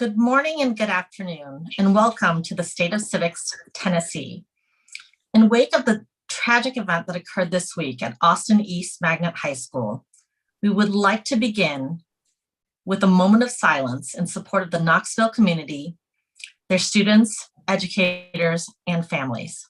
Good morning and good afternoon, and welcome to the State of Civics, Tennessee. In wake of the tragic event that occurred this week at Austin East Magnet High School, we would like to begin with a moment of silence in support of the Knoxville community, their students, educators, and families.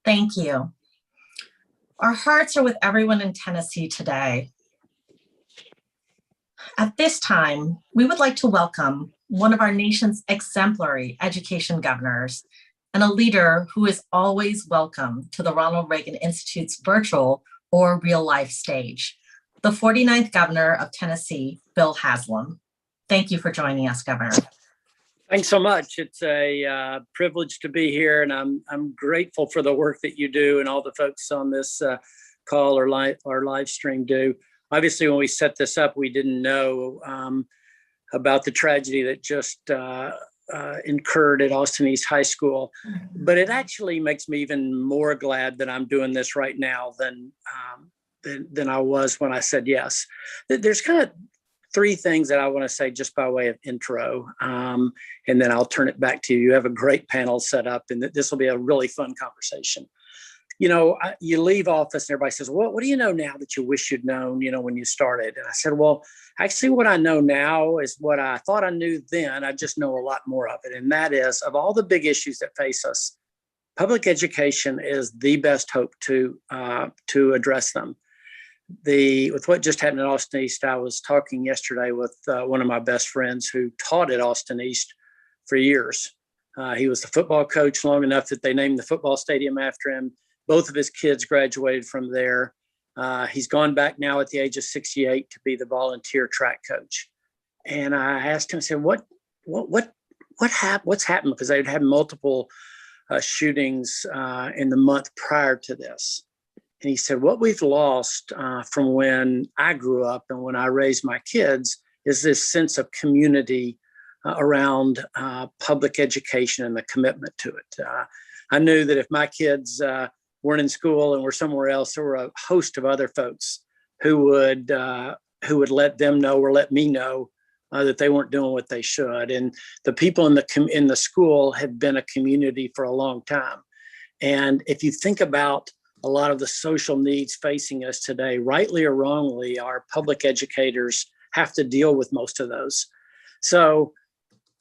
Thank you. Our hearts are with everyone in Tennessee today. At this time, we would like to welcome one of our nation's exemplary education governors and a leader who is always welcome to the Ronald Reagan Institute's virtual or real life stage, the 49th governor of Tennessee, Bill Haslam. Thank you for joining us, Governor. Thanks so much. It's a privilege to be here, and I'm grateful for the work that you do and all the folks on this call or live stream do. Obviously, when we set this up, we didn't know about the tragedy that just incurred at Austin East High School, but it actually makes me even more glad that I'm doing this right now than I was when I said yes. There's kind of three things that I want to say just by way of intro, and then I'll turn it back to you. You have a great panel set up, and this will be a really fun conversation. You know, you leave office and everybody says, what do you know now that you wish you'd known, when you started? And I said, well, actually what I know now is what I thought I knew then. I just know a lot more of it. And that is, of all the big issues that face us, public education is the best hope to address them. With what just happened at Austin East, I was talking yesterday with one of my best friends who taught at Austin East for years. He was the football coach long enough that they named the football stadium after him. Both of his kids graduated from there. He's gone back now at the age of 68 to be the volunteer track coach. And I asked him, I said, what's happened? Because they'd had multiple shootings in the month prior to this. And he said, what we've lost from when I grew up and when I raised my kids is this sense of community around public education and the commitment to it. I knew that if my kids weren't in school and were somewhere else, there were a host of other folks who would let them know or let me know that they weren't doing what they should. And the people in the school have been a community for a long time. And if you think about a lot of the social needs facing us today, rightly or wrongly, our public educators have to deal with most of those. So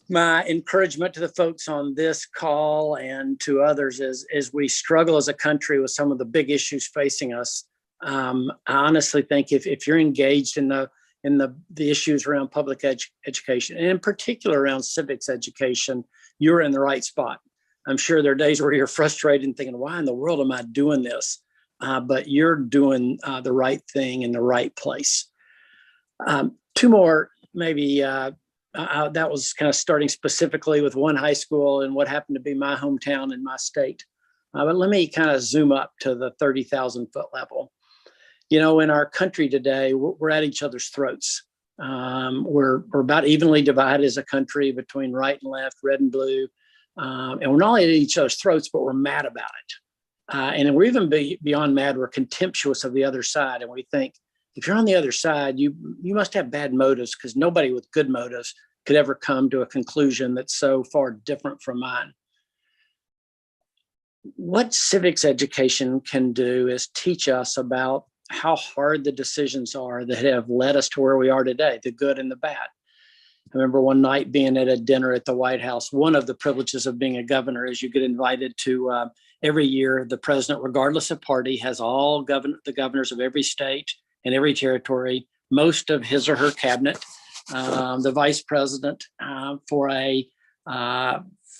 my encouragement to the folks on this call and to others is, as we struggle as a country with some of the big issues facing us, I honestly think if you're engaged in the issues around public education, and in particular around civics education, you're in the right spot. I'm sure there are days where you're frustrated and thinking, why in the world am I doing this? But you're doing the right thing in the right place. Two more, maybe that was kind of starting specifically with one high school and what happened to be my hometown in my state. But let me kind of zoom up to the 30,000 foot level. In our country today, we're at each other's throats. We're about evenly divided as a country between right and left, red and blue. And we're not only at each other's throats, but we're mad about it. And we're even beyond mad, we're contemptuous of the other side. And we think, if you're on the other side, you must have bad motives, because nobody with good motives could ever come to a conclusion that's so far different from mine. What civics education can do is teach us about how hard the decisions are that have led us to where we are today, the good and the bad. I remember one night being at a dinner at the White House. One of the privileges of being a governor is you get invited to every year. The president, regardless of party, has all the governors of every state and every territory, most of his or her cabinet, the vice president for a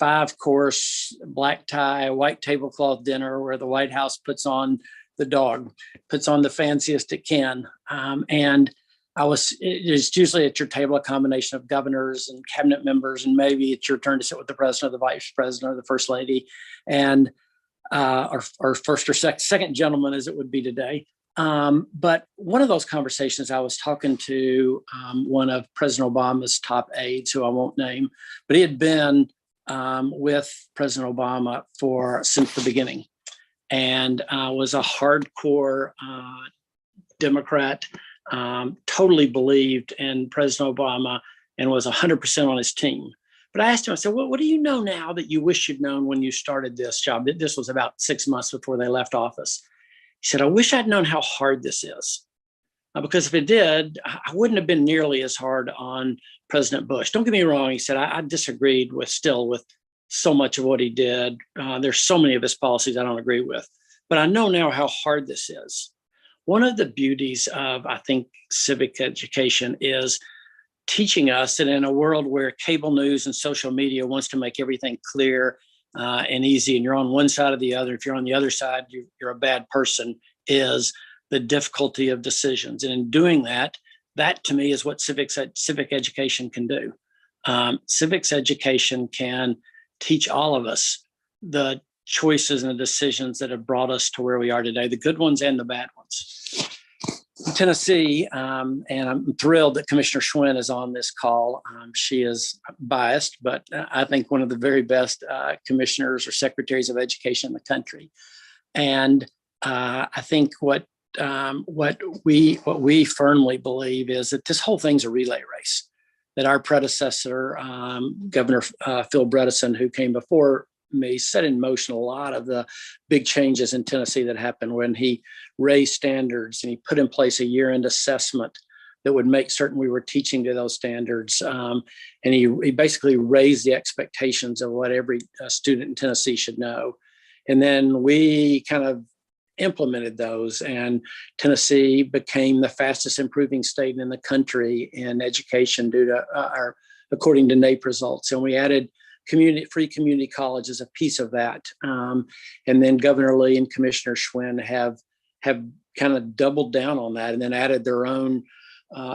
5-course black tie, white tablecloth dinner where the White House puts on the fanciest it can. And it's usually at your table a combination of governors and cabinet members, and maybe it's your turn to sit with the president or the vice president or the first lady, and or first or second gentleman, as it would be today. But one of those conversations, I was talking to one of President Obama's top aides, who I won't name, but he had been with President Obama since the beginning, and was a hardcore Democrat, totally believed in President Obama and was 100% on his team. But I asked him, I said, what do you know now that you wish you'd known when you started this job? This was about 6 months before they left office. He said, I wish I'd known how hard this is. Because if it did, I wouldn't have been nearly as hard on President Bush. Don't get me wrong. He said, I disagreed with so much of what he did. There's so many of his policies I don't agree with. But I know now how hard this is. One of the beauties of, I think, civic education is teaching us that in a world where cable news and social media wants to make everything clear and easy, and you're on one side or the other, if you're on the other side, you're a bad person, is the difficulty of decisions. And in doing that to me is what civic education can do. Civics education can teach all of us the choices and the decisions that have brought us to where we are today, the good ones and the bad ones. In Tennessee, and I'm thrilled that Commissioner Schwinn is on this call. She is biased, but I think one of the very best commissioners or secretaries of education in the country. And I think what we firmly believe is that this whole thing's a relay race. That our predecessor, Governor Phil Bredesen, who came before me, set in motion a lot of the big changes in Tennessee that happened when he raised standards and he put in place a year-end assessment that would make certain we were teaching to those standards. And he basically raised the expectations of what every student in Tennessee should know. And then we kind of implemented those, and Tennessee became the fastest improving state in the country in education due to according to NAEP results. And we added free community college as a piece of that. And then Governor Lee and Commissioner Schwinn have kind of doubled down on that and then added their own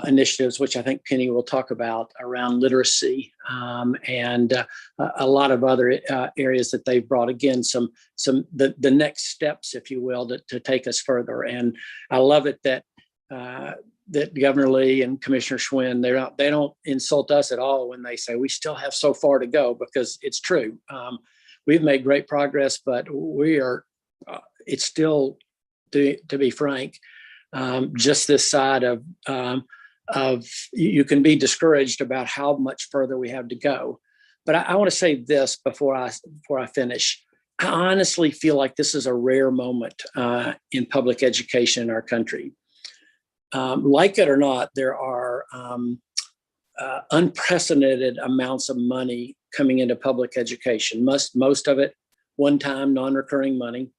initiatives, which I think Penny will talk about, around literacy and a lot of other areas that they've brought, again, the next steps, if you will, to take us further. And I love it that Governor Lee and Commissioner Schwinn, they don't insult us at all when they say we still have so far to go, because it's true. We've made great progress, but it's still, to be frank, just this side of you can be discouraged about how much further we have to go. But I want to say this before I finish. I honestly feel like this is a rare moment in public education in our country. Like it or not, there are unprecedented amounts of money coming into public education. Most of it one-time, non-recurring money.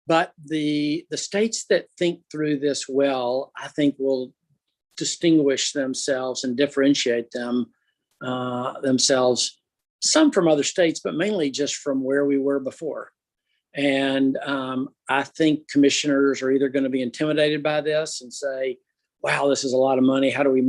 But the states that think through this well, I think, will distinguish themselves and differentiate themselves, some from other states, but mainly just from where we were before. And I think commissioners are either going to be intimidated by this and say, wow, this is a lot of money. How do we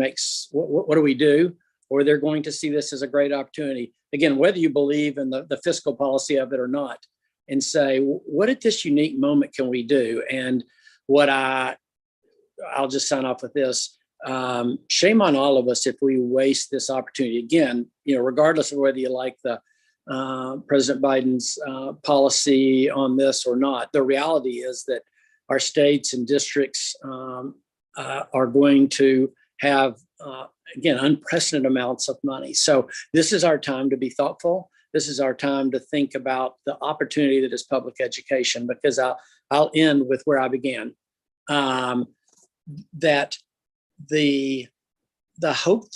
what do we do? Or they're going to see this as a great opportunity. Again, whether you believe in the fiscal policy of it or not, and say, what at this unique moment can we do? And I'll just sign off with this. Shame on all of us if we waste this opportunity. Again, regardless of whether you like the President Biden's policy on this or not, the reality is that our states and districts are going to have, again, unprecedented amounts of money. So this is our time to be thoughtful. This is our time to think about the opportunity that is public education, because I'll end with where I began. That the hope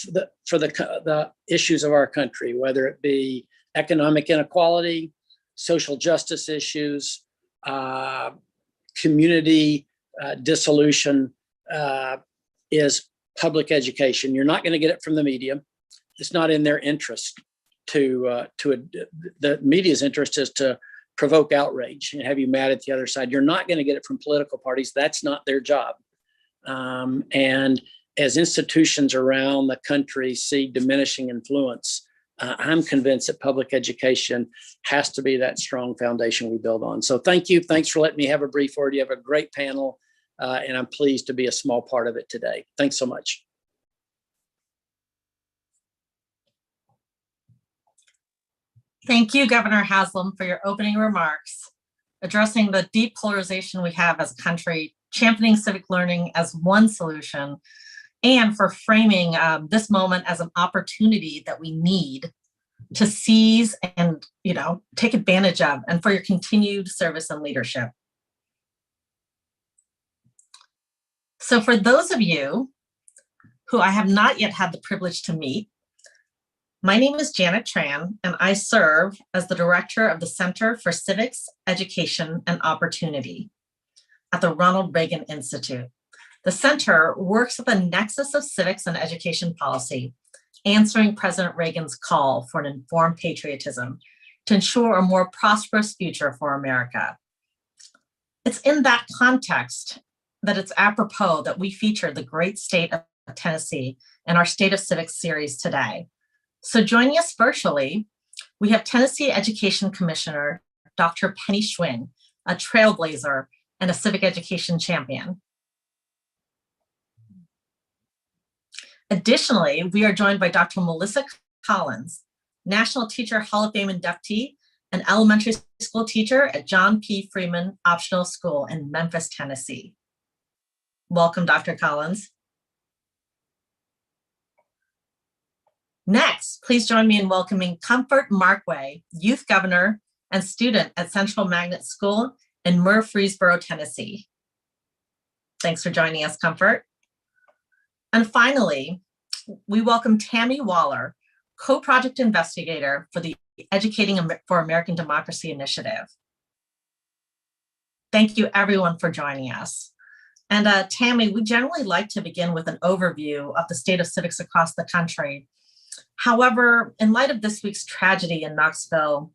for the issues of our country, whether it be economic inequality, social justice issues, community dissolution, is public education. You're not going to get it from the media. It's not in their interest the media's interest is to provoke outrage and have you mad at the other side. You're not going to get it from political parties. That's not their job. And as institutions around the country see diminishing influence, I'm convinced that public education has to be that strong foundation we build on. So thank you. Thanks for letting me have a brief word. You have a great panel, and I'm pleased to be a small part of it today. Thanks so much. Thank you, Governor Haslam, for your opening remarks, addressing the deep polarization we have as a country, championing civic learning as one solution, and for framing this moment as an opportunity that we need to seize and, take advantage of, and for your continued service and leadership. So for those of you who I have not yet had the privilege to meet, my name is Janet Tran, and I serve as the director of the Center for Civics, Education, and Opportunity at the Ronald Reagan Institute. The center works at the nexus of civics and education policy, answering President Reagan's call for an informed patriotism to ensure a more prosperous future for America. It's in that context that it's apropos that we feature the great state of Tennessee in our State of Civics series today. So joining us virtually, we have Tennessee Education Commissioner, Dr. Penny Schwinn, a trailblazer and a civic education champion. Additionally, we are joined by Dr. Melissa Collins, National Teacher Hall of Fame inductee and elementary school teacher at John P. Freeman Optional School in Memphis, Tennessee. Welcome, Dr. Collins. Next, please join me in welcoming Comfort Markway, Youth Governor and student at Central Magnet School in Murfreesboro, Tennessee. Thanks for joining us, Comfort. And finally, we welcome Tammy Waller, co-project investigator for the Educating for American Democracy initiative. Thank you, everyone, for joining us. And Tammy, we generally like to begin with an overview of the state of civics across the country. However, in light of this week's tragedy in Knoxville,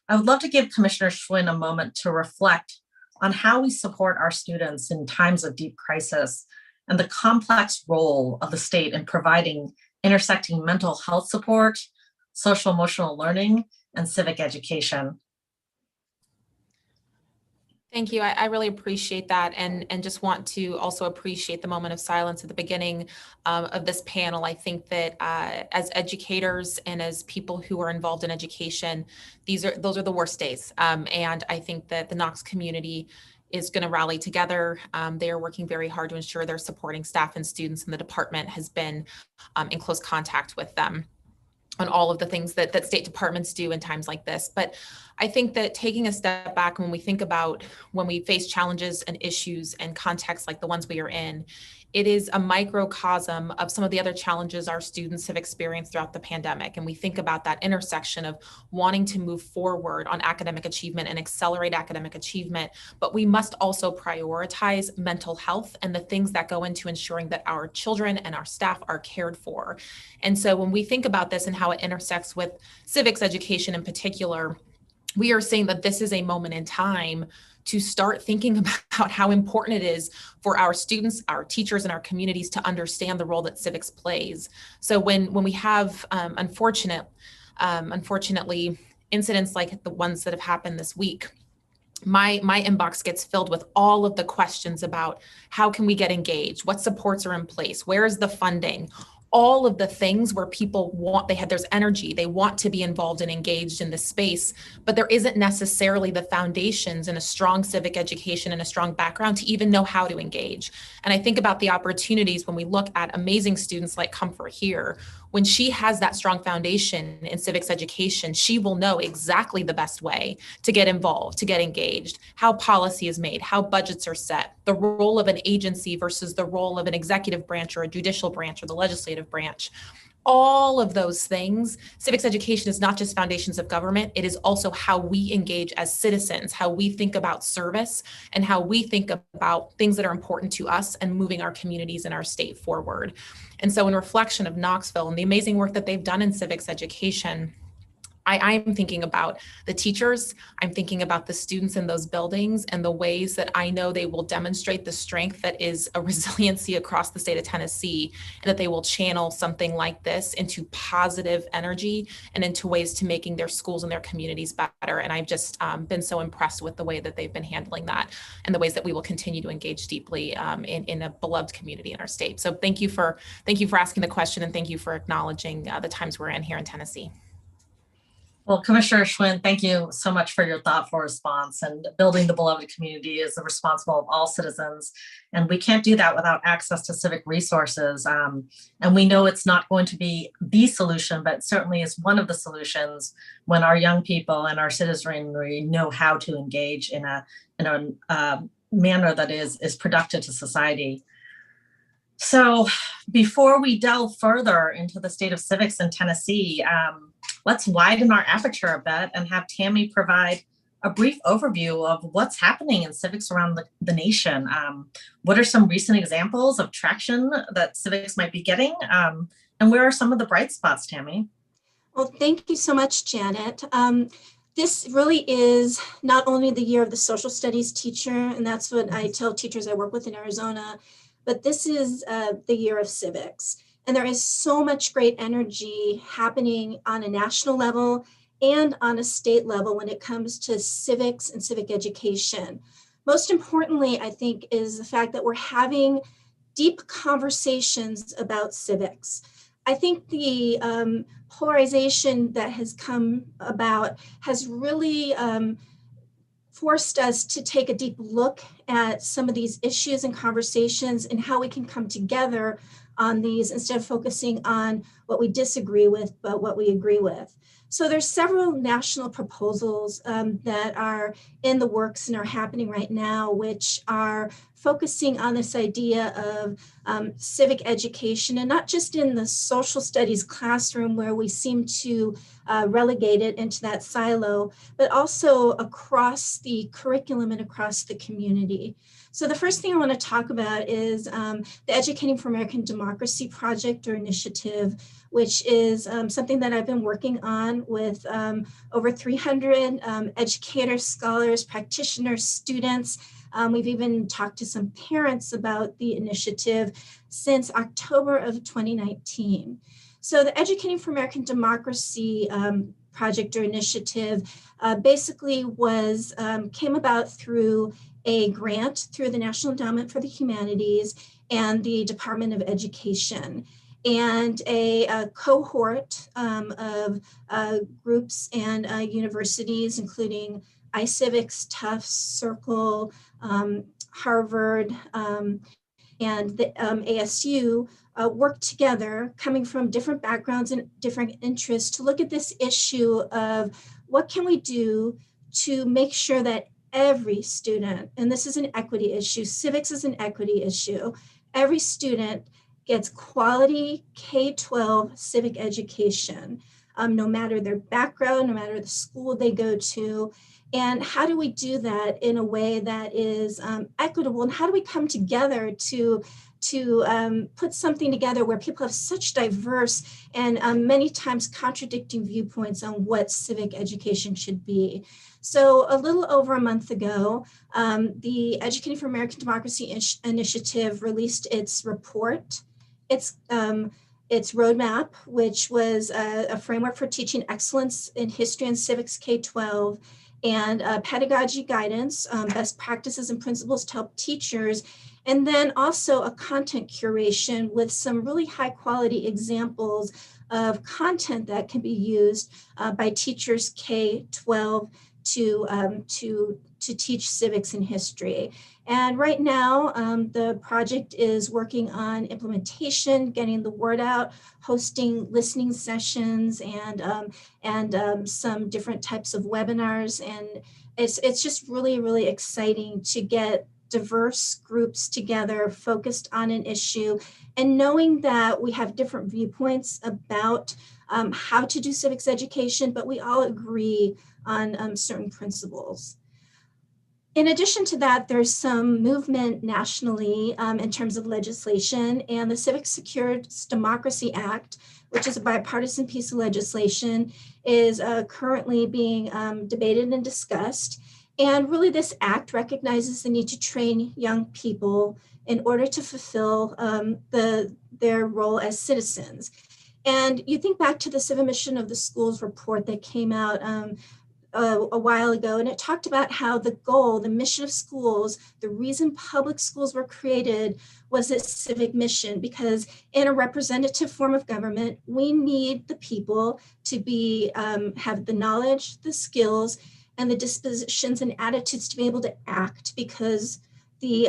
I would love to give Commissioner Schwinn a moment to reflect on how we support our students in times of deep crisis and the complex role of the state in providing intersecting mental health support, social emotional learning, and civic education. Thank you. I really appreciate that, and just want to also appreciate the moment of silence at the beginning of this panel. I think that as educators and as people who are involved in education, those are the worst days. And I think that the Knox community is going to rally together. They are working very hard to ensure they're supporting staff and students, and the department has been in close contact with them on all of the things that state departments do in times like this. But I think that taking a step back, when we think about when we face challenges and issues and contexts like the ones we are in, it is a microcosm of some of the other challenges our students have experienced throughout the pandemic. And we think about that intersection of wanting to move forward on academic achievement and accelerate academic achievement, but we must also prioritize mental health and the things that go into ensuring that our children and our staff are cared for. And so when we think about this and how it intersects with civics education in particular, we are saying that this is a moment in time to start thinking about how important it is for our students, our teachers, and our communities to understand the role that civics plays. So when we have unfortunately incidents like the ones that have happened this week, my inbox gets filled with all of the questions about how can we get engaged, what supports are in place, where is the funding, all of the things where people there's energy, they want to be involved and engaged in this space, but there isn't necessarily the foundations and a strong civic education and a strong background to even know how to engage. And I think about the opportunities when we look at amazing students like Comfort here. When she has that strong foundation in civics education, she will know exactly the best way to get involved, to get engaged, how policy is made, how budgets are set, the role of an agency versus the role of an executive branch or a judicial branch or the legislative branch. all of those things. Civics education is not just foundations of government. It is also how we engage as citizens, how we think about service, and how we think about things that are important to us and moving our communities and our state forward. And so in reflection of Knoxville and the amazing work that they've done in civics education, I'm thinking about the teachers, I'm thinking about the students in those buildings and the ways that I know they will demonstrate the strength that is a resiliency across the state of Tennessee, and that they will channel something like this into positive energy and into ways to making their schools and their communities better. And I've just been so impressed with the way that they've been handling that and the ways that we will continue to engage deeply in a beloved community in our state. So thank you for asking the question, and thank you for acknowledging the times we're in here in Tennessee. Well, Commissioner Schwinn, thank you so much for your thoughtful response. And building the beloved community is the responsibility of all citizens. And we can't do that without access to civic resources. And we know it's not going to be the solution, but certainly is one of the solutions when our young people and our citizenry know how to engage in a manner that is productive to society. So before we delve further into the state of civics in Tennessee, let's widen our aperture a bit and have Tammy provide a brief overview of what's happening in civics around the nation. What are some recent examples of traction that civics might be getting? And where are some of the bright spots, Tammy? Well, thank you so much, Janet. This really is not only the year of the social studies teacher, and that's what I tell teachers I work with in Arizona, but this is the year of civics. And there is so much great energy happening on a national level and on a state level when it comes to civics and civic education. Most importantly, I think, is the fact that we're having deep conversations about civics. I think the polarization that has come about has really forced us to take a deep look at some of these issues and conversations and how we can come together on these instead of focusing on what we disagree with, but what we agree with. So there's several national proposals that are in the works and are happening right now, which are focusing on this idea of civic education, and not just in the social studies classroom where we seem to relegate it into that silo, but also across the curriculum and across the community. So the first thing I want to talk about is the Educating for American Democracy project or initiative, which is something that I've been working on with over 300 educators, scholars, practitioners, students. We've even talked to some parents about the initiative since October of 2019. So the Educating for American Democracy project or initiative basically came about through a grant through the National Endowment for the Humanities and the Department of Education, and a cohort of groups and universities, including iCivics, Tufts, Circle, Harvard, and the ASU worked together, coming from different backgrounds and different interests, to look at this issue of what can we do to make sure that every student, and this is an equity issue, civics is an equity issue, every student gets quality K-12 civic education, no matter their background, no matter the school they go to. And how do we do that in a way that is equitable? And how do we come together to put something together where people have such diverse and many times contradicting viewpoints on what civic education should be? So a little over a month ago, the Educating for American Democracy Initiative released its report, its roadmap, which was a framework for teaching excellence in history and civics K-12, and pedagogy guidance, best practices and principles to help teachers, and then also a content curation with some really high quality examples of content that can be used by teachers K-12 to teach civics and history. And right now, the project is working on implementation, getting the word out, hosting listening sessions, and some different types of webinars. And it's just really, really exciting to get diverse groups together focused on an issue, and knowing that we have different viewpoints about how to do civics education, but we all agree on certain principles. In addition to that, there's some movement nationally in terms of legislation, and the Civic Secures Democracy Act, which is a bipartisan piece of legislation, is currently being debated and discussed. And really, this act recognizes the need to train young people in order to fulfill their role as citizens. And you think back to the Civic Mission of the Schools report that came out a while ago, and it talked about how the goal, the mission of schools, the reason public schools were created was its civic mission, because in a representative form of government, we need the people to be have the knowledge, the skills, and the dispositions and attitudes to be able to act, because the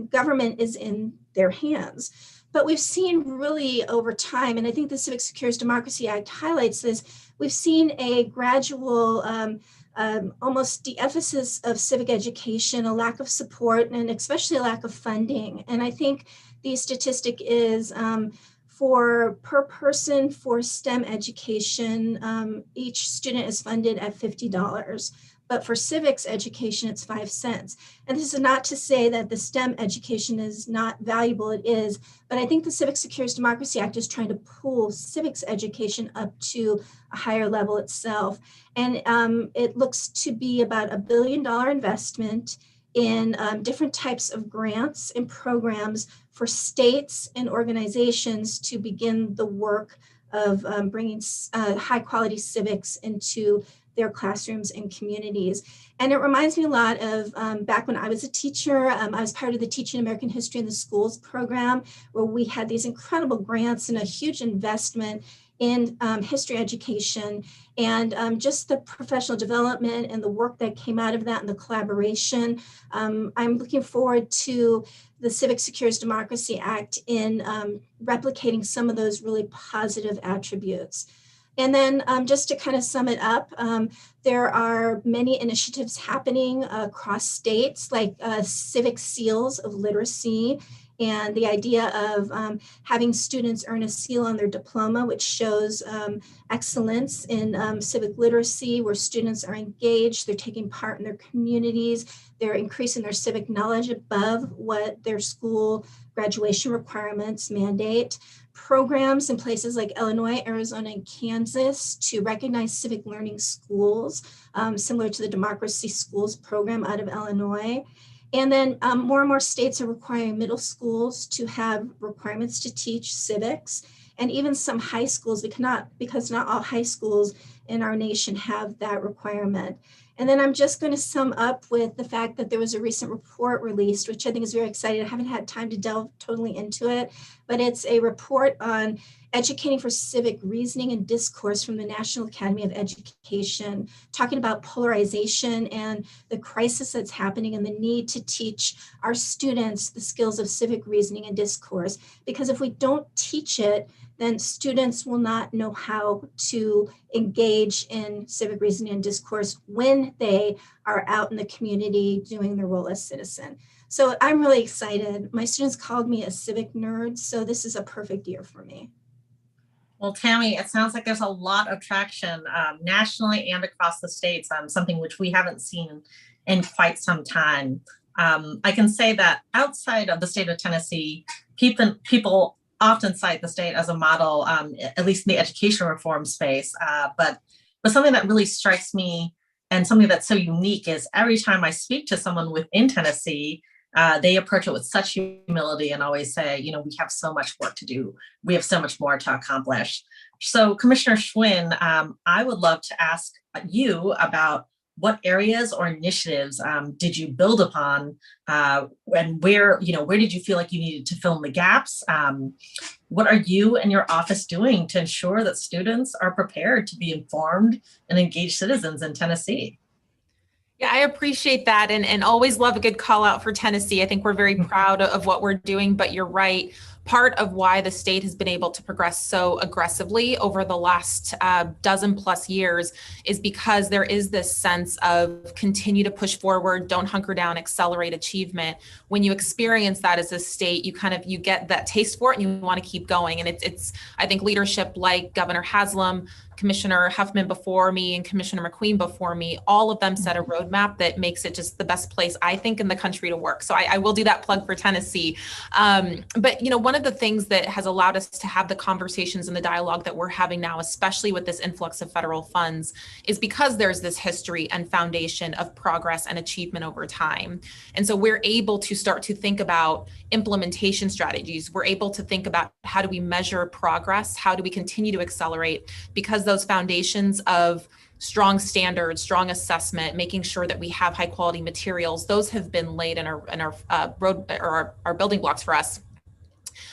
government is in their hands. But we've seen really over time, and I think the Civic Secures Democracy Act highlights this, we've seen a gradual almost de-emphasis of civic education, a lack of support, and especially a lack of funding. And I think the statistic is for per person for STEM education, each student is funded at $50. But for civics education, it's 5 cents. And this is not to say that the STEM education is not valuable, it is, but I think the Civic Secures Democracy Act is trying to pull civics education up to a higher level itself. And it looks to be about $1 billion investment in different types of grants and programs for states and organizations to begin the work of bringing high quality civics into their classrooms and communities. And it reminds me a lot of back when I was a teacher. I was part of the Teaching American History in the Schools program, where we had these incredible grants and a huge investment in history education, and just the professional development and the work that came out of that and the collaboration. I'm looking forward to the Civic Secures Democracy Act in replicating some of those really positive attributes. And then just to kind of sum it up, there are many initiatives happening across states, like civic seals of literacy, and the idea of having students earn a seal on their diploma, which shows excellence in civic literacy, where students are engaged, they're taking part in their communities, they're increasing their civic knowledge above what their school graduation requirements mandate. Programs in places like Illinois, Arizona, and Kansas to recognize civic learning schools, similar to the Democracy Schools program out of Illinois. And then more and more states are requiring middle schools to have requirements to teach civics, and even some high schools, because not all high schools in our nation have that requirement. And then I'm just going to sum up with the fact that there was a recent report released, which I think is very exciting. I haven't had time to delve totally into it, but it's a report on educating for civic reasoning and discourse from the National Academy of Education, talking about polarization and the crisis that's happening and the need to teach our students the skills of civic reasoning and discourse. Because if we don't teach it, then students will not know how to engage in civic reasoning and discourse when they are out in the community doing their role as citizen. So I'm really excited. My students called me a civic nerd, so this is a perfect year for me. Well, Tammy, it sounds like there's a lot of traction nationally and across the states, something which we haven't seen in quite some time. I can say that outside of the state of Tennessee, people often cite the state as a model, at least in the education reform space. But something that really strikes me and something that's so unique is every time I speak to someone within Tennessee, they approach it with such humility and always say, you know, we have so much work to do. We have so much more to accomplish. So Commissioner Schwinn, I would love to ask you about what areas or initiatives did you build upon, and where did you feel like you needed to fill in the gaps? What are you and your office doing to ensure that students are prepared to be informed and engaged citizens in Tennessee? Yeah, I appreciate that, and always love a good call out for Tennessee. I think we're very proud of what we're doing, but you're right. Part of why the state has been able to progress so aggressively over the last dozen plus years is because there is this sense of continue to push forward, don't hunker down, accelerate achievement. When you experience that as a state, you get that taste for it and you want to keep going. And it's I think leadership like Governor Haslam, Commissioner Huffman before me, and Commissioner McQueen before me, all of them set a roadmap that makes it just the best place, I think, in the country to work. So I will do that plug for Tennessee. But one of the things that has allowed us to have the conversations and the dialogue that we're having now, especially with this influx of federal funds, is because there's this history and foundation of progress and achievement over time. And so we're able to start to think about implementation strategies. We're able to think about how do we measure progress? How do we continue to accelerate? Because those foundations of strong standards, strong assessment, making sure that we have high quality materials, those have been laid in our building blocks for us.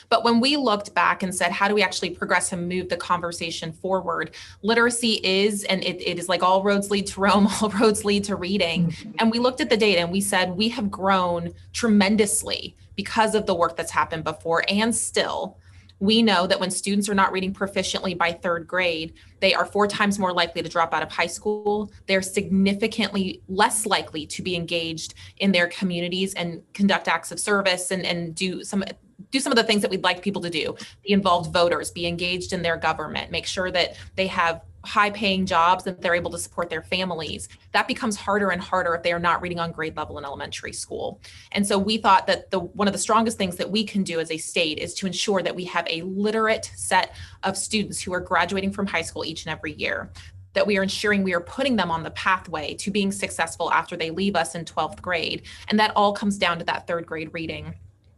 But when we looked back and said, how do we actually progress and move the conversation forward? Literacy is, and it is like all roads lead to Rome, all roads lead to reading. And we looked at the data and we said, we have grown tremendously because of the work that's happened before. And still, we know that when students are not reading proficiently by third grade, they are 4 times more likely to drop out of high school. They're significantly less likely to be engaged in their communities and conduct acts of service and do some of the things that we'd like people to do. Be involved voters, be engaged in their government, make sure that they have high paying jobs and they're able to support their families. That becomes harder and harder if they are not reading on grade level in elementary school. And so we thought that one of the strongest things that we can do as a state is to ensure that we have a literate set of students who are graduating from high school each and every year, that we are ensuring we are putting them on the pathway to being successful after they leave us in 12th grade. And that all comes down to that third grade reading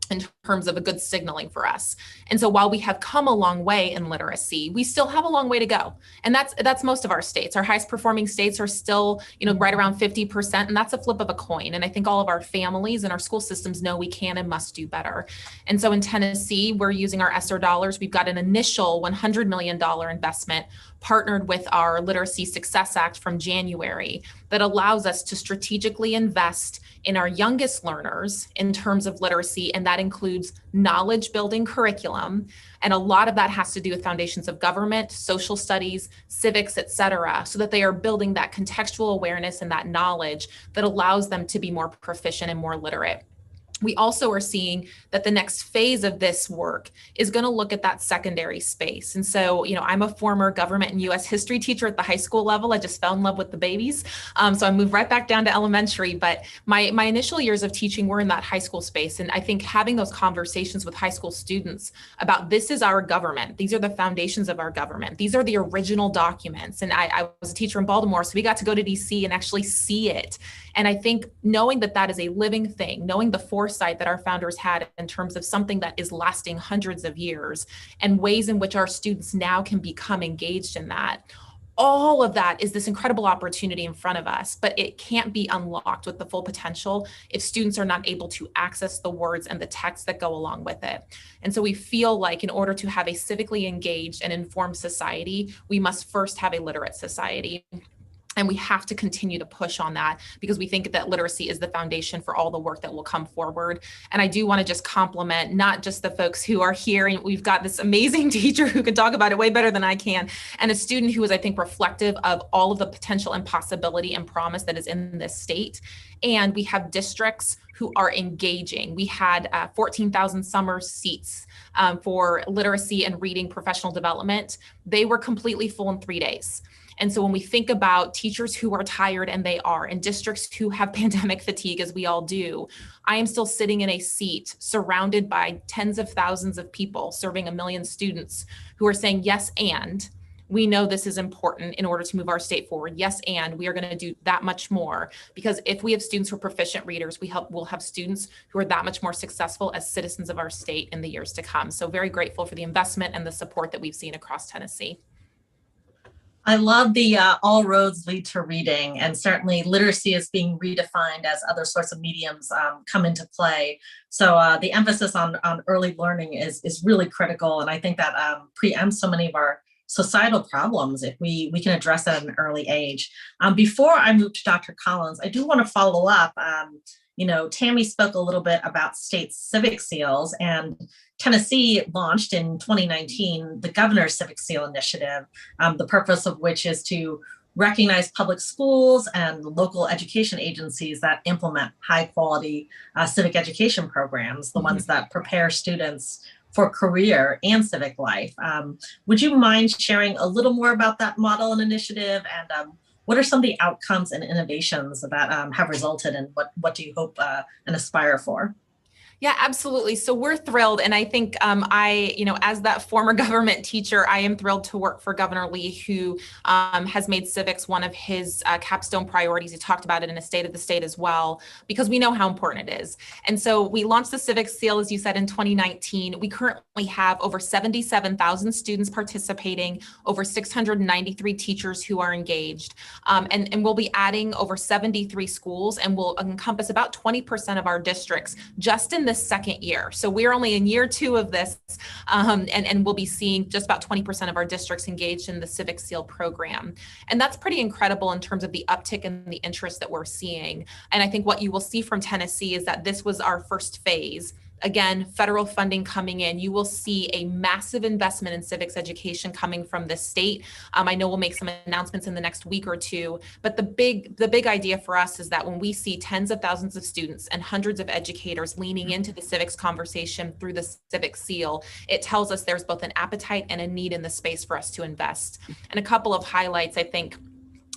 in terms of a good signaling for us. And so while we have come a long way in literacy, we still have a long way to go. And that's most of our states. Our highest performing states are still, right around 50%, and that's a flip of a coin. And I think all of our families and our school systems know we can and must do better. And so in Tennessee, we're using our ESSER dollars. We've got an initial $100 million investment partnered with our Literacy Success Act from January that allows us to strategically invest in our youngest learners in terms of literacy, and that includes knowledge building curriculum. And a lot of that has to do with foundations of government, social studies, civics, et cetera, so that they are building that contextual awareness and that knowledge that allows them to be more proficient and more literate. We also are seeing that the next phase of this work is going to look at that secondary space. And so, I'm a former government and U.S. history teacher at the high school level. I just fell in love with the babies. So I moved right back down to elementary. But my initial years of teaching were in that high school space. And I think having those conversations with high school students about this is our government. These are the foundations of our government. These are the original documents. And I was a teacher in Baltimore, so we got to go to D.C. and actually see it. And I think knowing that is a living thing, knowing the foresight that our founders had in terms of something that is lasting hundreds of years and ways in which our students now can become engaged in that, all of that is this incredible opportunity in front of us, but it can't be unlocked with the full potential if students are not able to access the words and the text that go along with it. And so we feel like in order to have a civically engaged and informed society, we must first have a literate society. And we have to continue to push on that because we think that literacy is the foundation for all the work that will come forward. And I do want to just compliment not just the folks who are here, and we've got this amazing teacher who can talk about it way better than I can, and a student who is, I think, reflective of all of the potential and possibility and promise that is in this state. And we have districts who are engaging. We had 14,000 summer seats for literacy and reading professional development. They were completely full in 3 days. And so when we think about teachers who are tired, and they are, and districts who have pandemic fatigue, as we all do, I am still sitting in a seat surrounded by tens of thousands of people serving 1 million students who are saying, yes, and we know this is important in order to move our state forward. Yes, and we are going to do that much more, because if we have students who are proficient readers, we'll have students who are that much more successful as citizens of our state in the years to come. So very grateful for the investment and the support that we've seen across Tennessee. I love the all roads lead to reading, and certainly literacy is being redefined as other sorts of mediums come into play. So the emphasis on early learning is really critical, and I think that preempts so many of our societal problems if we can address that at an early age. Before I move to Dr. Collins, I do want to follow up. Tammy spoke a little bit about state civic seals, and Tennessee launched in 2019 the Governor's Civic Seal Initiative, the purpose of which is to recognize public schools and local education agencies that implement high quality civic education programs, the ones that prepare students for career and civic life. Would you mind sharing a little more about that model and initiative, and what are some of the outcomes and innovations that have resulted, and what do you hope and aspire for? Yeah, absolutely. So we're thrilled. And I think as that former government teacher, I am thrilled to work for Governor Lee, who has made civics one of his capstone priorities. He talked about it in a State of the State as well, because we know how important it is. And so we launched the Civic Seal, as you said, in 2019. We currently have over 77,000 students participating, over 693 teachers who are engaged. And we'll be adding over 73 schools, and will encompass about 20% of our districts just in the second year. So we're only in year 2 of this, and we'll be seeing just about 20% of our districts engaged in the Civic Seal program. And that's pretty incredible in terms of the uptick and the interest that we're seeing. And I think what you will see from Tennessee is that this was our first phase. Again, federal funding coming in. You will see a massive investment in civics education coming from this state. I know we'll make some announcements in the next week or two, but the big idea for us is that when we see tens of thousands of students and hundreds of educators leaning into the civics conversation through the Civic Seal, it tells us there's both an appetite and a need in the space for us to invest. And a couple of highlights, I think,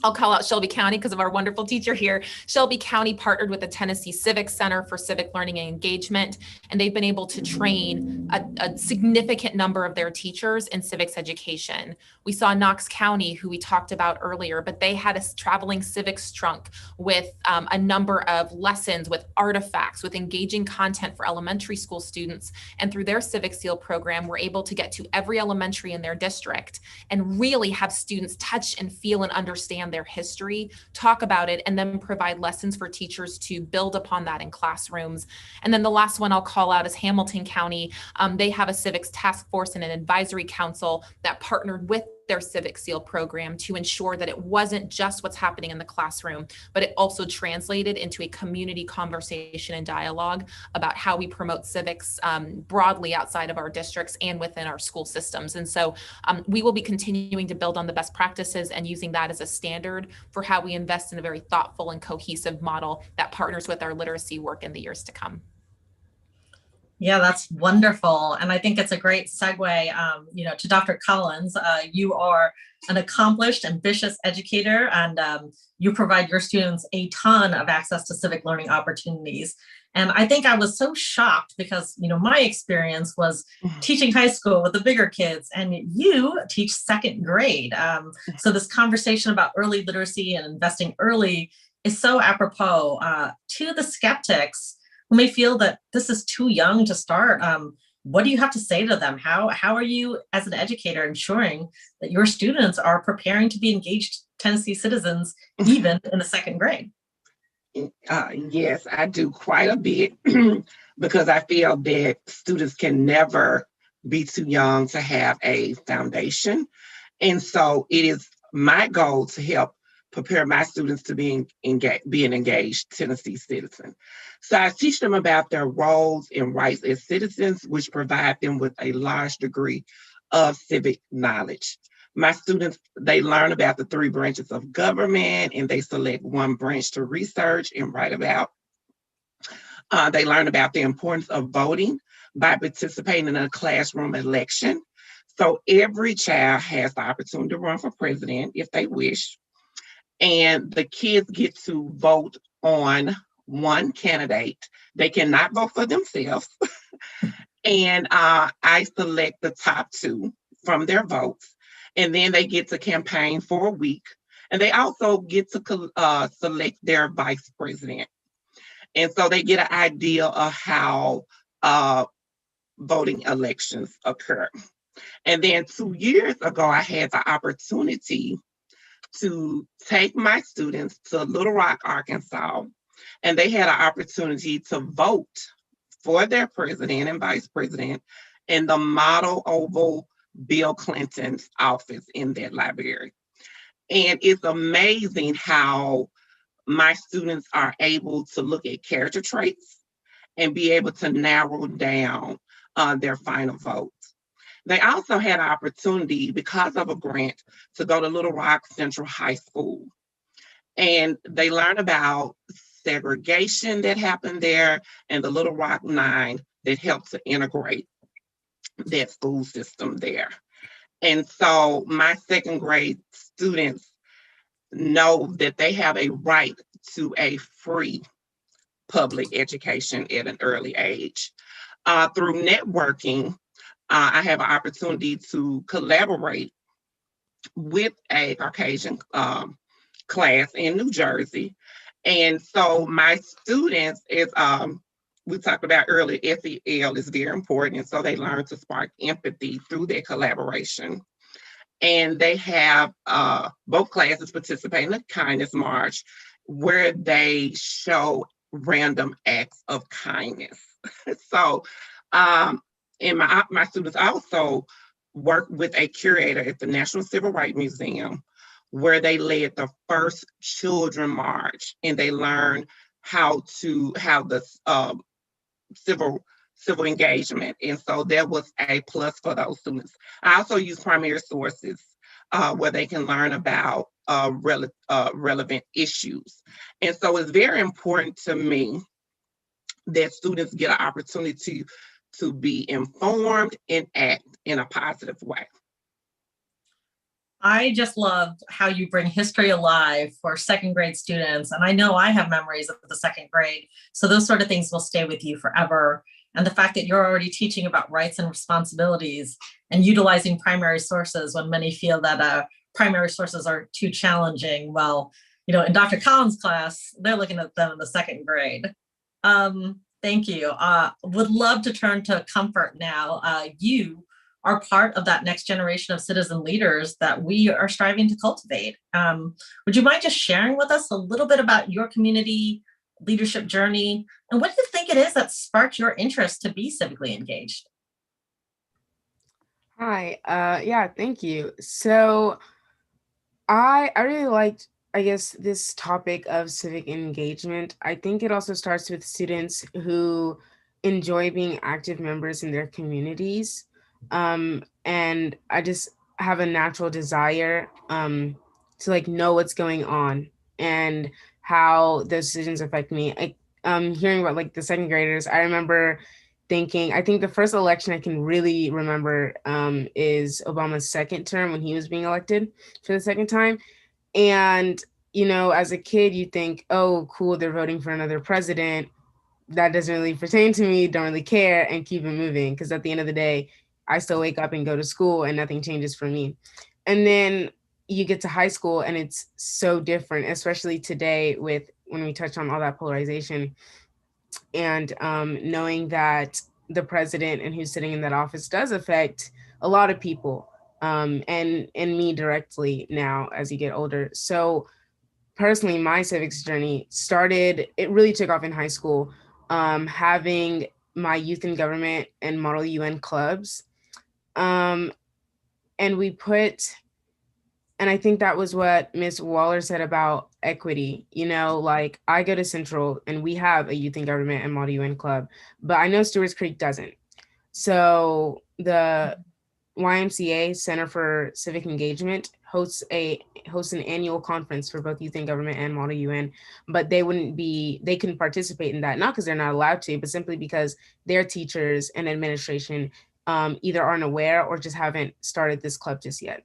I'll call out Shelby County because of our wonderful teacher here. Shelby County partnered with the Tennessee Civic Center for Civic Learning and Engagement, and they've been able to train a significant number of their teachers in civics education. We saw Knox County, who we talked about earlier, but they had a traveling civics trunk with a number of lessons, with artifacts, with engaging content for elementary school students. And through their Civic Seal program, we're able to get to every elementary in their district and really have students touch and feel and understand their history, talk about it, and then provide lessons for teachers to build upon that in classrooms. And then the last one I'll call out is Hamilton County. They have a civics task force and an advisory council that partnered with their Civic Seal program to ensure that it wasn't just what's happening in the classroom, but it also translated into a community conversation and dialogue about how we promote civics broadly outside of our districts and within our school systems. And so we will be continuing to build on the best practices and using that as a standard for how we invest in a very thoughtful and cohesive model that partners with our literacy work in the years to come. Yeah, that's wonderful. And I think it's a great segue, to Dr. Collins. You are an accomplished, ambitious educator, and you provide your students a ton of access to civic learning opportunities. And I think I was so shocked because, my experience was teaching high school with the bigger kids, and you teach second grade. So this conversation about early literacy and investing early is so apropos. To the skeptics who may feel that this is too young to start, what do you have to say to them? How are you, as an educator, ensuring that your students are preparing to be engaged Tennessee citizens, even in the second grade? Yes, I do quite a bit because I feel that students can never be too young to have a foundation. And so it is my goal to help prepare my students to be an engaged Tennessee citizen. So I teach them about their roles and rights as citizens, which provide them with a large degree of civic knowledge. My students, they learn about the 3 branches of government, and they select one branch to research and write about. They learn about the importance of voting by participating in a classroom election. So every child has the opportunity to run for president if they wish. And the kids get to vote on one candidate. They cannot vote for themselves. And I select the top 2 from their votes. And then they get to campaign for a week. And they also get to select their vice president. And so they get an idea of how voting elections occur. And then 2 years ago, I had the opportunity to take my students to Little Rock, Arkansas, and they had an opportunity to vote for their president and vice president in the model oval Bill Clinton's office in that library. And it's amazing how my students are able to look at character traits and be able to narrow down their final votes. They also had an opportunity, because of a grant, to go to Little Rock Central High School. And they learned about segregation that happened there and the Little Rock Nine that helped to integrate that school system there. And so my second grade students know that they have a right to a free public education at an early age. Through networking, I have an opportunity to collaborate with a Caucasian class in New Jersey. And so my students, as we talked about earlier, SEL is very important. And so they learn to spark empathy through their collaboration. And they have both classes participate in the Kindness March, where they show random acts of kindness. So, and my students also work with a curator at the National Civil Rights Museum, where they led the first children march, and they learned how the civil engagement. And so that was a plus for those students. I also use primary sources where they can learn about relevant issues. And so it's very important to me that students get an opportunity to be informed and act in a positive way. I just love how you bring history alive for second grade students. And I know I have memories of the second grade. So those sort of things will stay with you forever. And the fact that you're already teaching about rights and responsibilities and utilizing primary sources when many feel that primary sources are too challenging. Well, in Dr. Collins' class, they're looking at them in the second grade. Thank you. Would love to turn to Comfort now. You are part of that next generation of citizen leaders that we are striving to cultivate. Would you mind just sharing with us a little bit about your community leadership journey, and what do you think it is that sparked your interest to be civically engaged? Hi, yeah, thank you. So I really liked, I guess, this topic of civic engagement. I think it also starts with students who enjoy being active members in their communities. And I just have a natural desire to know what's going on and how those decisions affect me. Hearing about the second graders, I remember thinking, I think the first election I can really remember is Obama's second term when he was being elected for the second time. And, as a kid, you think, oh, cool, they're voting for another president. That doesn't really pertain to me, don't really care, and keep it moving. Because at the end of the day, I still wake up and go to school and nothing changes for me. And then you get to high school and it's so different, especially today when we touch on all that polarization and knowing that the president and who's sitting in that office does affect a lot of people and me directly now as you get older. So personally, my civics journey it really took off in high school, having my youth in government and Model UN clubs. And I think that was what Ms. Waller said about equity. I go to Central and we have a youth in government and Model UN club, but I know Stewart's Creek doesn't. So the YMCA Center for Civic Engagement hosts an annual conference for both youth in government and Model UN, but they couldn't participate in that, not because they're not allowed to, but simply because their teachers and administration either aren't aware or just haven't started this club just yet.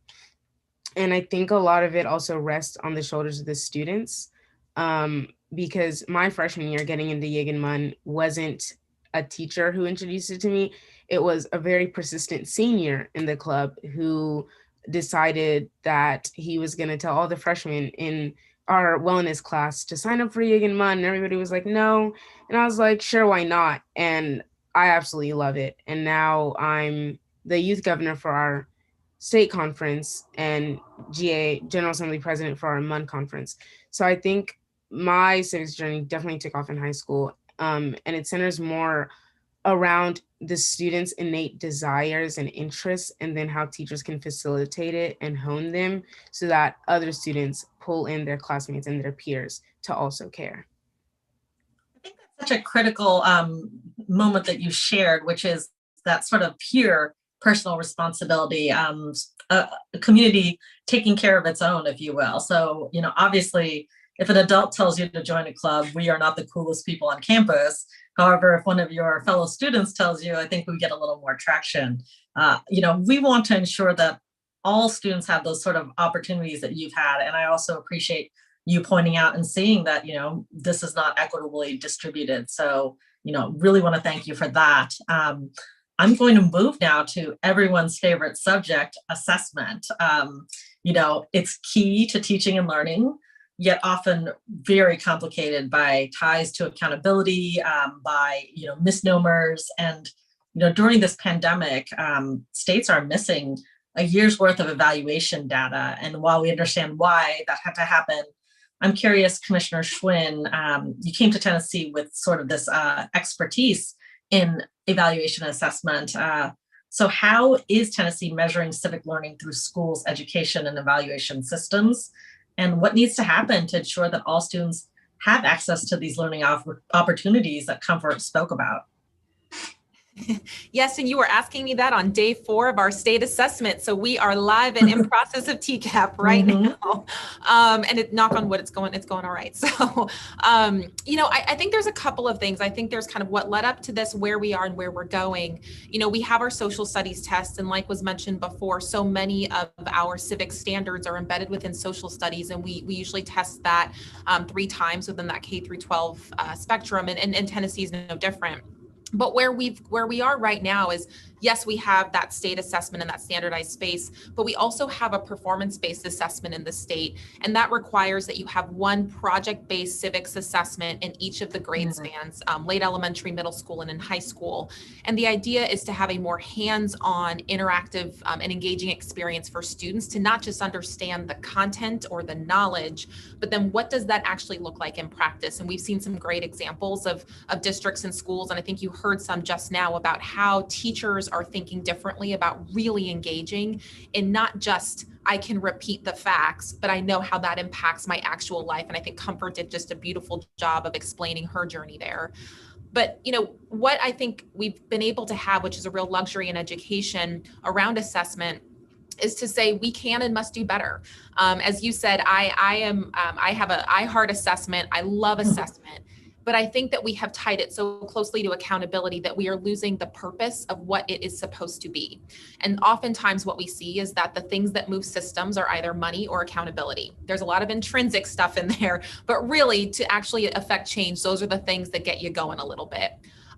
And I think a lot of it also rests on the shoulders of the students, because my freshman year getting into Yigan Munn wasn't a teacher who introduced it to me. It was a very persistent senior in the club who decided that he was going to tell all the freshmen in our wellness class to sign up for Yigan Munn. And everybody was like, no. And I was like, sure, why not? And I absolutely love it. And now I'm the youth governor for our state conference and GA, General Assembly president for our Munn conference. So I think my civics journey definitely took off in high school. And it centers more around the students' innate desires and interests, and then how teachers can facilitate it and hone them so that other students pull in their classmates and their peers to also care. I think that's such a critical moment that you shared, which is that sort of peer personal responsibility, a community taking care of its own, if you will. So, obviously, if an adult tells you to join a club, we are not the coolest people on campus. However, if one of your fellow students tells you, I think we get a little more traction. We want to ensure that all students have those sort of opportunities that you've had. And I also appreciate you pointing out and seeing that, this is not equitably distributed. So, really want to thank you for that. I'm going to move now to everyone's favorite subject, assessment. It's key to teaching and learning, yet often very complicated by ties to accountability, by misnomers. And during this pandemic, states are missing a year's worth of evaluation data. And while we understand why that had to happen, I'm curious, Commissioner Schwinn, you came to Tennessee with sort of this expertise in evaluation and assessment. So how is Tennessee measuring civic learning through schools, education, and evaluation systems? And what needs to happen to ensure that all students have access to these learning opportunities that Comfort spoke about? Yes, and you were asking me that on day 4 of our state assessment. So we are live and in process of TCAP right now. And knock on wood, it's going all right. So, I think there's a couple of things. I think there's kind of what led up to this, where we are and where we're going. We have our social studies tests, and like was mentioned before, so many of our civic standards are embedded within social studies, and we usually test that 3 times within that K through 12 spectrum, and Tennessee is no different. But where we are right now is, yes, we have that state assessment in that standardized space, but we also have a performance-based assessment in the state. And that requires that you have one project-based civics assessment in each of the grade spans, late elementary, middle school, and in high school. And the idea is to have a more hands-on, interactive, and engaging experience for students to not just understand the content or the knowledge, but then what does that actually look like in practice? And we've seen some great examples of districts and schools, and I think you heard some just now about how teachers are thinking differently about really engaging in not just, I can repeat the facts, but I know how that impacts my actual life. And I think Comfort did just a beautiful job of explaining her journey there. But, what I think we've been able to have, which is a real luxury in education around assessment, is to say we can and must do better. As you said, I have an iHeart assessment. I love assessment. But I think that we have tied it so closely to accountability that we are losing the purpose of what it is supposed to be. And oftentimes what we see is that the things that move systems are either money or accountability. There's a lot of intrinsic stuff in there, but really to actually affect change, those are the things that get you going a little bit.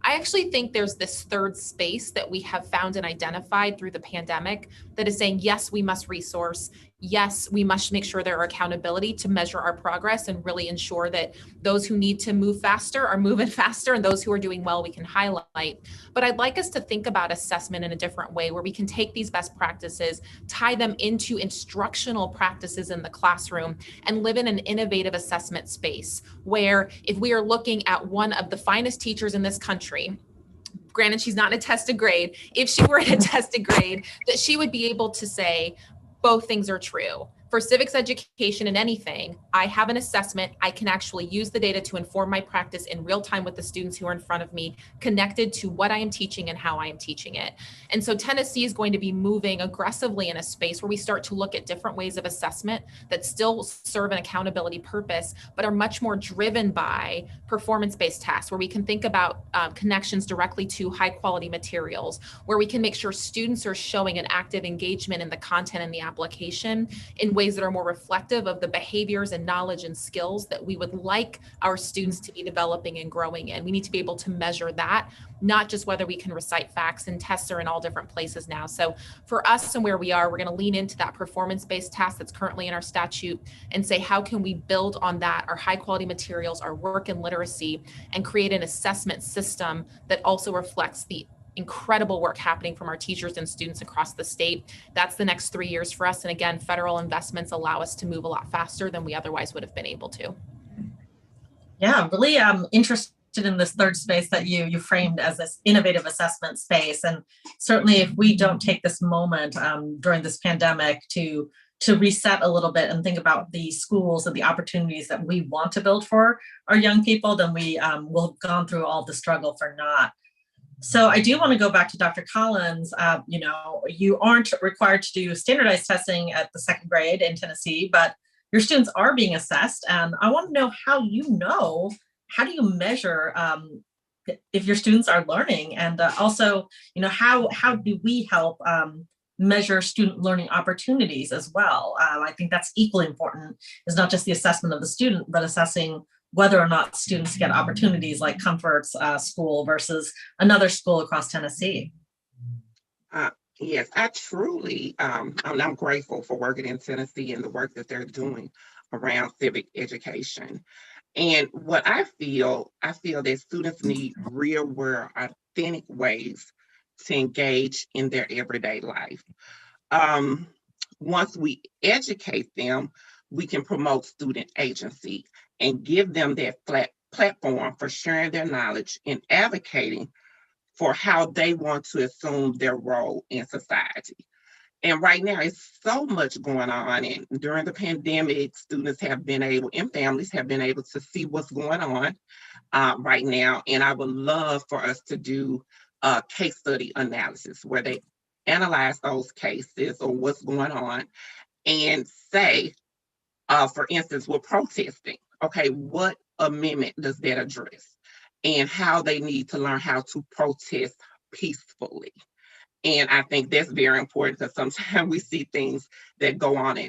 I actually think there's this third space that we have found and identified through the pandemic that is saying, yes, we must resource. Yes, we must make sure there are accountability to measure our progress and really ensure that those who need to move faster are moving faster, and those who are doing well, we can highlight. But I'd like us to think about assessment in a different way, where we can take these best practices, tie them into instructional practices in the classroom, and live in an innovative assessment space where if we are looking at one of the finest teachers in this country, granted she's not in a tested grade, if she were in a tested grade, that she would be able to say, both things are true. For civics education and anything, I have an assessment. I can actually use the data to inform my practice in real time with the students who are in front of me, connected to what I am teaching and how I am teaching it. And so Tennessee is going to be moving aggressively in a space where we start to look at different ways of assessment that still serve an accountability purpose, but are much more driven by performance-based tasks, where we can think about connections directly to high quality materials, where we can make sure students are showing an active engagement in the content and the application in ways that are more reflective of the behaviors and knowledge and skills that we would like our students to be developing and growing in. We need to be able to measure that, not just whether we can recite facts, and tests are in all different places now. So for us and where we are, we're going to lean into that performance-based task that's currently in our statute and say, how can we build on that, our high quality materials, our work in literacy, and create an assessment system that also reflects the incredible work happening from our teachers and students across the state. That's the next 3 years for us. And again, federal investments allow us to move a lot faster than we otherwise would have been able to. Yeah, really interesting in this third space that you framed as this innovative assessment space. And certainly if we don't take this moment during this pandemic to reset a little bit and think about the schools and the opportunities that we want to build for our young people, then we will have gone through all the struggle for naught. So I do want to go back to Dr. Collins. You aren't required to do standardized testing at the second grade in Tennessee, but your students are being assessed. And I want to know how do you measure if your students are learning? And also, how do we help measure student learning opportunities as well? I think that's equally important, is not just the assessment of the student, but assessing whether or not students get opportunities like Comfort's school versus another school across Tennessee. Yes, I truly, I'm grateful for working in Tennessee and the work that they're doing around civic education. And what I feel that students need real world, authentic ways to engage in their everyday life. Once we educate them, we can promote student agency and give them that platform for sharing their knowledge and advocating for how they want to assume their role in society. And right now, it's so much going on. And during the pandemic, students have been able, and families have been able to see what's going on right now. And I would love for us to do a case study analysis where they analyze those cases or what's going on and say, for instance, we're protesting. Okay, what amendment does that address? And how they need to learn how to protest peacefully. And I think that's very important, because sometimes we see things that go on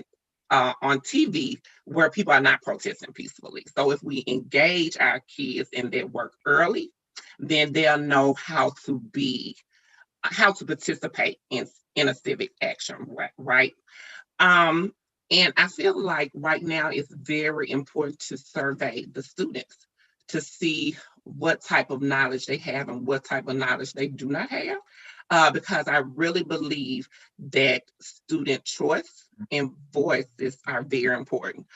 on TV where people are not protesting peacefully. So if we engage our kids in their work early, then they'll know how to participate in a civic action, right? And I feel like right now it's very important to survey the students to see what type of knowledge they have and what type of knowledge they do not have, because I really believe that student choice and voices are very important.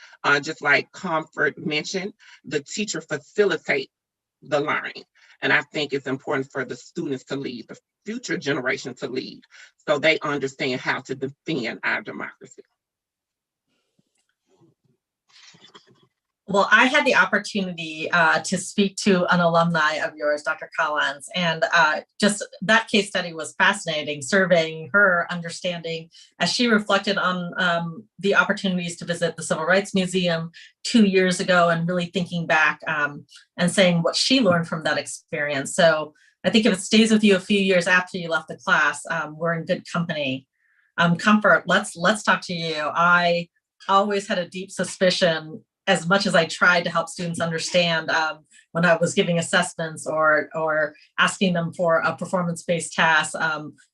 Just like Comfort mentioned, the teacher facilitates the learning. And I think it's important for the students to lead, the future generation to lead, so they understand how to defend our democracy. Well, I had the opportunity to speak to an alumni of yours, Dr. Collins, and just that case study was fascinating, surveying her understanding as she reflected on the opportunities to visit the Civil Rights Museum 2 years ago, and really thinking back and saying what she learned from that experience. So I think if it stays with you a few years after you left the class, we're in good company. Comfort, let's talk to you. I always had a deep suspicion, as much as I tried to help students understand when I was giving assessments or asking them for a performance-based task,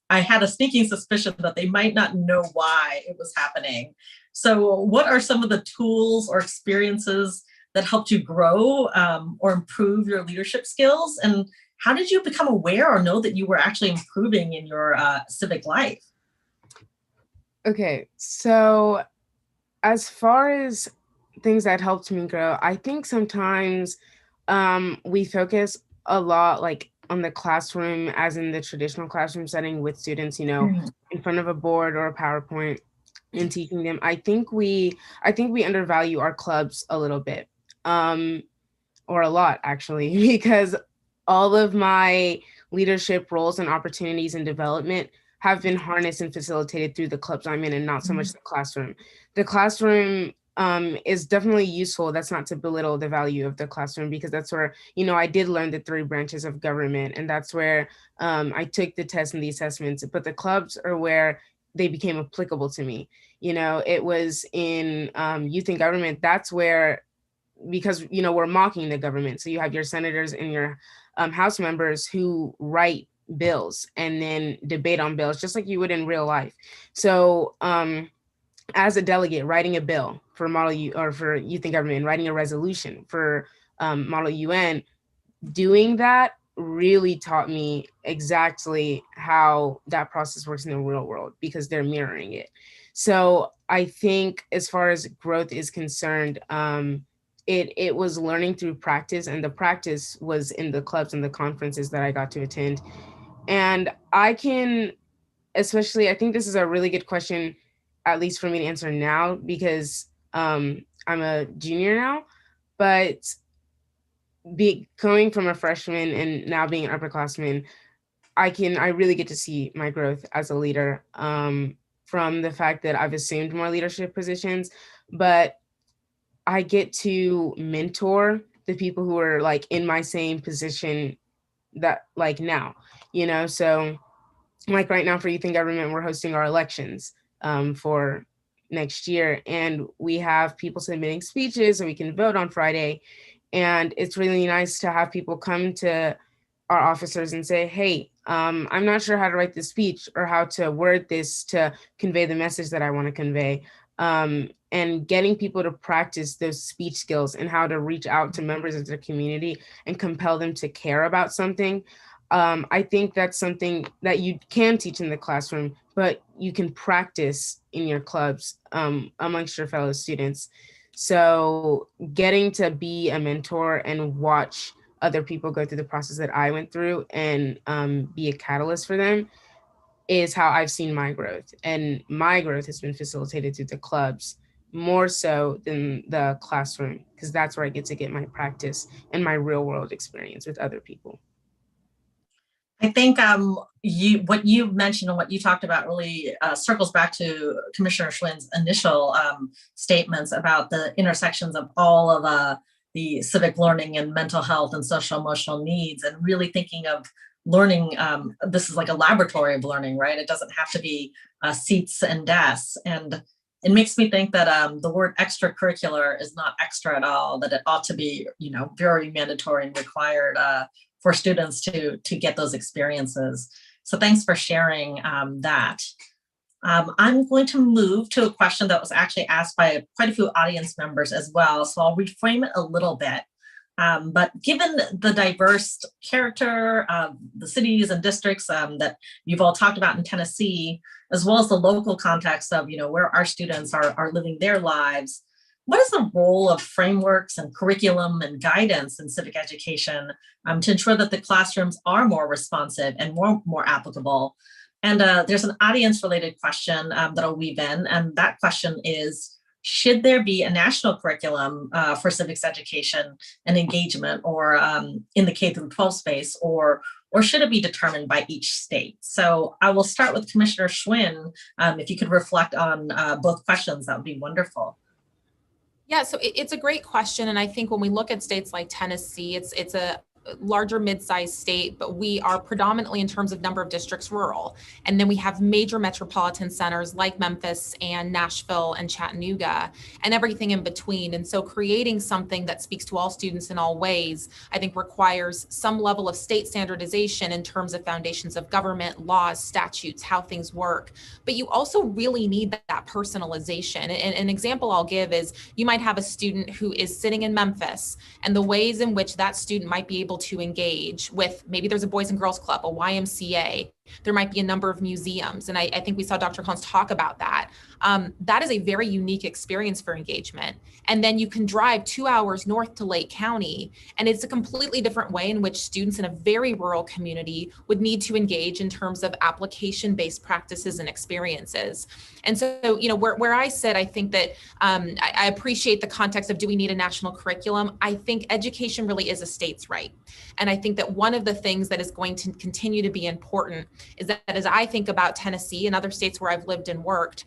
I had a sneaking suspicion that they might not know why it was happening. So what are some of the tools or experiences that helped you grow or improve your leadership skills? And how did you become aware or know that you were actually improving in your civic life? Okay, so as far as things that helped me grow, I think sometimes we focus a lot on the classroom, as in the traditional classroom setting with students, in front of a board or a PowerPoint and teaching them. I think we undervalue our clubs a little bit, or a lot actually, because all of my leadership roles and opportunities and development have been harnessed and facilitated through the clubs I'm in, and not so much the classroom. The classroom is definitely useful. That's not to belittle the value of the classroom, because that's where, I did learn the 3 branches of government, and that's where I took the tests and the assessments, but the clubs are where they became applicable to me. It was in youth and government. That's where, because, we're mocking the government. So you have your senators and your House members who write bills and then debate on bills, just like you would in real life. So as a delegate, writing a bill for Model U or for Youth and Government, writing a resolution for Model UN, doing that really taught me exactly how that process works in the real world, because they're mirroring it. So I think as far as growth is concerned, it was learning through practice, and the practice was in the clubs and the conferences that I got to attend. And I can, especially, I think this is a really good question, at least for me to answer now, because I'm a junior now, but coming from a freshman and now being an upperclassman, I really get to see my growth as a leader, from the fact that I've assumed more leadership positions, but I get to mentor the people who are like in my same position that like now, so like right now for Youth in Government, we're hosting our elections for next year, and we have people submitting speeches and we can vote on Friday. And it's really nice to have people come to our officers and say, hey, I'm not sure how to write this speech or how to word this to convey the message that I want to convey. And getting people to practice those speech skills and how to reach out to members of their community and compel them to care about something. I think that's something that you can teach in the classroom, but you can practice in your clubs amongst your fellow students. So getting to be a mentor and watch other people go through the process that I went through and be a catalyst for them is how I've seen my growth. And my growth has been facilitated through the clubs more so than the classroom, because that's where I get to get my practice and my real world experience with other people. I think what you mentioned and what you talked about really circles back to Commissioner Schwinn's initial statements about the intersections of all of the civic learning and mental health and social emotional needs, and really thinking of learning. This is like a laboratory of learning, right? It doesn't have to be seats and desks. And it makes me think that the word extracurricular is not extra at all, that it ought to be, very mandatory and required for students to get those experiences. So thanks for sharing that. I'm going to move to a question that was actually asked by quite a few audience members as well. So I'll reframe it a little bit. But given the diverse character of the cities and districts that you've all talked about in Tennessee, as well as the local context of, where our students are living their lives, what is the role of frameworks and curriculum and guidance in civic education to ensure that the classrooms are more responsive and more applicable? And there's an audience-related question that I'll weave in, and that question is, should there be a national curriculum for civics education and engagement, or in the K through 12 space, or should it be determined by each state? So I will start with Commissioner Schwinn. If you could reflect on both questions, that would be wonderful. Yeah, so it's a great question. And I think when we look at states like Tennessee, it's a larger mid-sized state, but we are predominantly in terms of number of districts rural. And then we have major metropolitan centers like Memphis and Nashville and Chattanooga and everything in between. And so creating something that speaks to all students in all ways, I think requires some level of state standardization in terms of foundations of government, laws, statutes, how things work. But you also really need that personalization. And an example I'll give is you might have a student who is sitting in Memphis, and the ways in which that student might be able to engage with, maybe there's a Boys and Girls Club, a YMCA, there might be a number of museums. And I think we saw Dr. Collins talk about that. That is a very unique experience for engagement. And then you can drive 2 hours north to Lake County, and it's a completely different way in which students in a very rural community would need to engage in terms of application-based practices and experiences. And so, where I sit, I think that I appreciate the context of, do we need a national curriculum? I think education really is a state's right. And I think that one of the things that is going to continue to be important is that as I think about Tennessee and other states where I've lived and worked,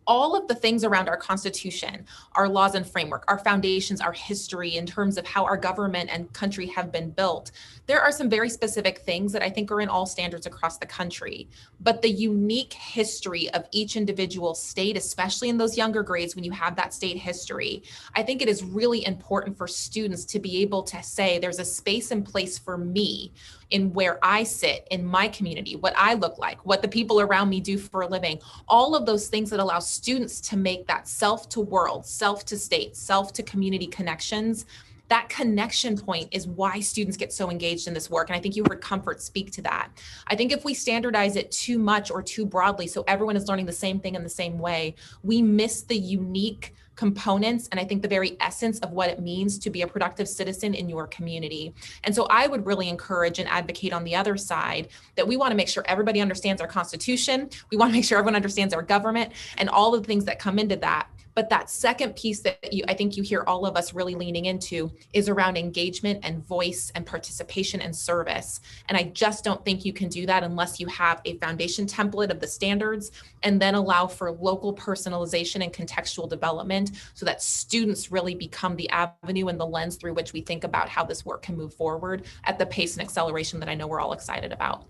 all of the things around our Constitution, our laws and framework, our foundations, our history in terms of how our government and country have been built, there are some very specific things that I think are in all standards across the country. But the unique history of each individual state, especially in those younger grades when you have that state history, I think it is really important for students to be able to say, there's a space and place for me in where I sit in my community, what I look like, what the people around me do for a living, all of those things that allow students to make that self to world, self to state, self to community connections That connection point is why students get so engaged in this work. And I think you heard Comfort speak to that. I think if we standardize it too much or too broadly, so everyone is learning the same thing in the same way, we miss the unique components and I think the very essence of what it means to be a productive citizen in your community. And so I would really encourage and advocate on the other side that we want to make sure everybody understands our Constitution. We want to make sure everyone understands our government and all of the things that come into that. But that second piece that I think you hear all of us really leaning into is around engagement and voice and participation and service. And I just don't think you can do that unless you have a foundation template of the standards and then allow for local personalization and contextual development so that students really become the avenue and the lens through which we think about how this work can move forward at the pace and acceleration that I know we're all excited about.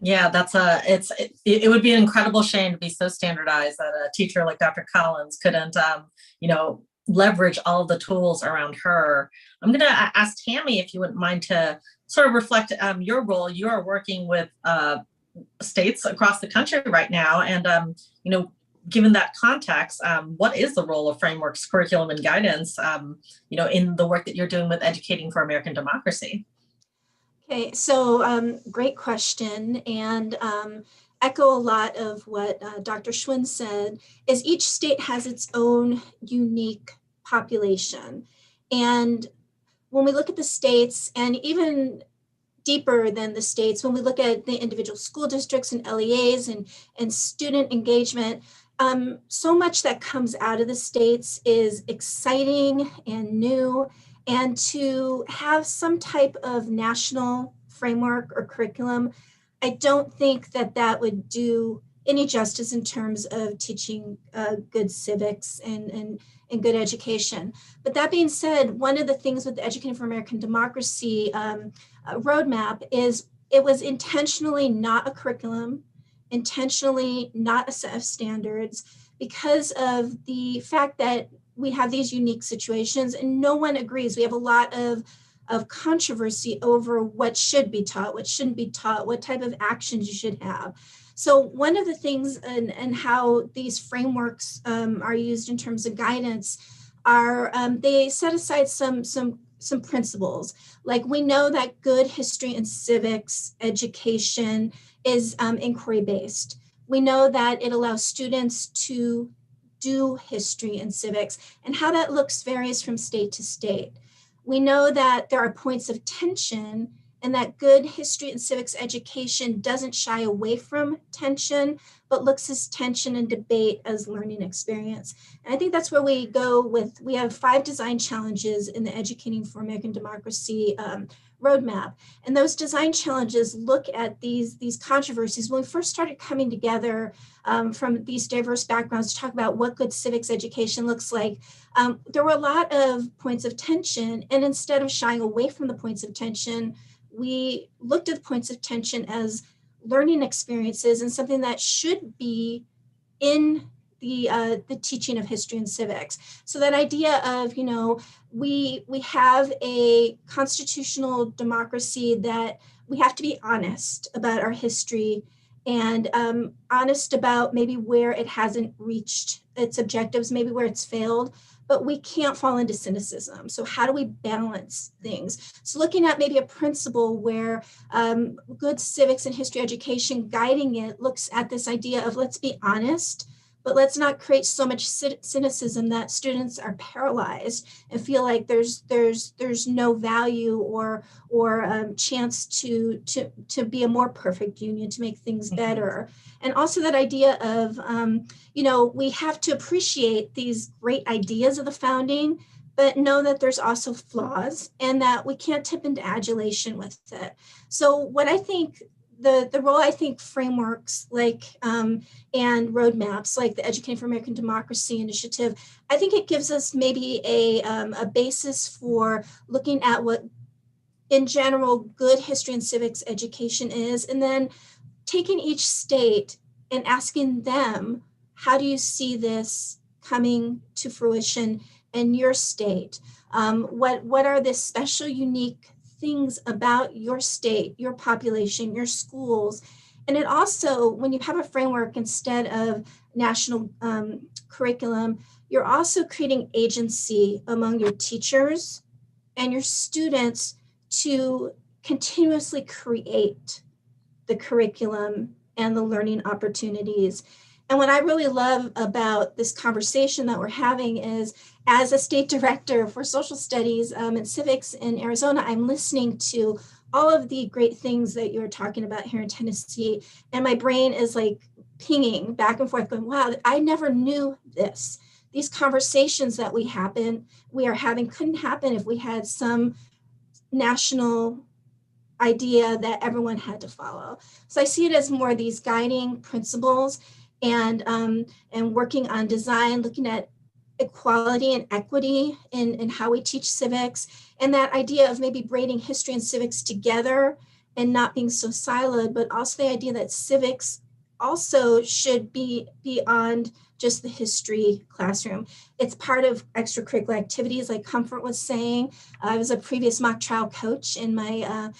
Yeah, it would be an incredible shame to be so standardized that a teacher like Dr. Collins couldn't, leverage all of the tools around her. I'm going to ask Tammy if you wouldn't mind to sort of reflect your role. You are working with states across the country right now, and given that context, what is the role of frameworks, curriculum, and guidance, in the work that you're doing with Educating for American Democracy? Okay, so great question, and echo a lot of what Dr. Schwinn said, is each state has its own unique population. And when we look at the states, and even deeper than the states, when we look at the individual school districts and LEAs and student engagement, so much that comes out of the states is exciting and new. And to have some type of national framework or curriculum, I don't think that would do any justice in terms of teaching good civics and good education. But that being said, one of the things with the Educating for American Democracy roadmap is it was intentionally not a curriculum, intentionally not a set of standards, because of the fact that we have these unique situations and no one agrees. We have a lot of controversy over what should be taught, what shouldn't be taught, what type of actions you should have. So one of the things and how these frameworks are used in terms of guidance are they set aside some principles. Like, we know that good history and civics education is inquiry-based. We know that it allows students to do history and civics, and how that looks varies from state to state. We know that there are points of tension, and that good history and civics education doesn't shy away from tension, but looks at tension and debate as learning experience. And I think that's where we go with, we have 5 design challenges in the Educating for American Democracy roadmap. And those design challenges look at these controversies. When we first started coming together from these diverse backgrounds to talk about what good civics education looks like, there were a lot of points of tension. And instead of shying away from the points of tension, we looked at the points of tension as learning experiences and something that should be in the teaching of history and civics. So that idea of, we have a constitutional democracy that we have to be honest about our history and honest about maybe where it hasn't reached its objectives, maybe where it's failed, but we can't fall into cynicism. So how do we balance things? So looking at maybe a principle where good civics and history education guiding it looks at this idea of, let's be honest, but let's not create so much cynicism that students are paralyzed and feel like there's no value or chance to be a more perfect union, to make things better. And also that idea of, we have to appreciate these great ideas of the founding, but know that there's also flaws and that we can't tip into adulation with it. So what I think the role I think frameworks like and roadmaps like the Educating for American Democracy initiative, I think it gives us maybe a basis for looking at what in general good history and civics education is, and then taking each state and asking them, how do you see this coming to fruition in your state? What are the special unique things about your state, your population, your schools? And it also, when you have a framework instead of national curriculum, you're also creating agency among your teachers and your students to continuously create the curriculum and the learning opportunities. And what I really love about this conversation that we're having is, as a state director for social studies and civics in Arizona, I'm listening to all of the great things that you're talking about here in Tennessee. And my brain is like pinging back and forth going, wow, I never knew this. These conversations that we are having couldn't happen if we had some national idea that everyone had to follow. So I see it as more of these guiding principles and working on design, looking at equality and equity in how we teach civics, and that idea of maybe braiding history and civics together and not being so siloed, but also the idea that civics also should be beyond just the history classroom. It's part of extracurricular activities, like Comfort was saying. I was a previous mock trial coach in my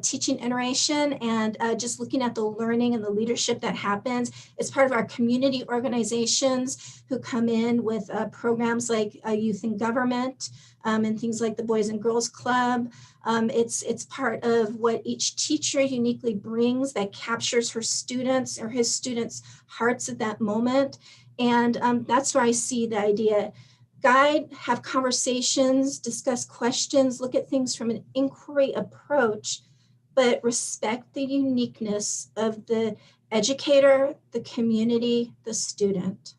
teaching iteration, and just looking at the learning and the leadership that happens. It's part of our community organizations who come in with programs like Youth in Government and things like the Boys and Girls Club. It's part of what each teacher uniquely brings that captures her students or his students' hearts at that moment. And that's where I see the idea. Guide, have conversations, discuss questions, look at things from an inquiry approach, but respect the uniqueness of the educator, the community, the student.